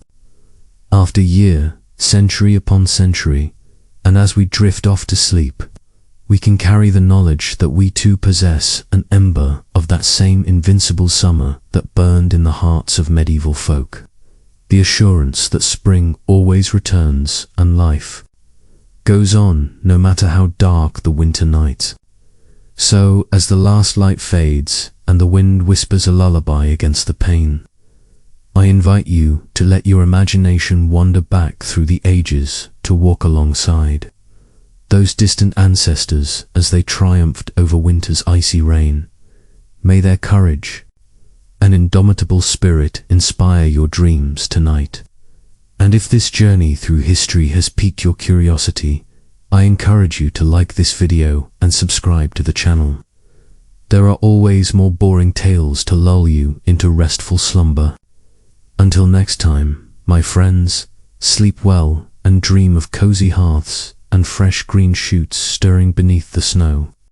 after year, century upon century, and as we drift off to sleep, we can carry the knowledge that we too possess an ember of that same invincible summer that burned in the hearts of medieval folk, the assurance that spring always returns and life goes on no matter how dark the winter night. So, as the last light fades and the wind whispers a lullaby against the pane, I invite you to let your imagination wander back through the ages to walk alongside those distant ancestors as they triumphed over winter's icy reign. May their courage and indomitable spirit inspire your dreams tonight. And if this journey through history has piqued your curiosity, I encourage you to like this video and subscribe to the channel. There are always more boring tales to lull you into restful slumber. Until next time, my friends, sleep well and dream of cozy hearths and fresh green shoots stirring beneath the snow.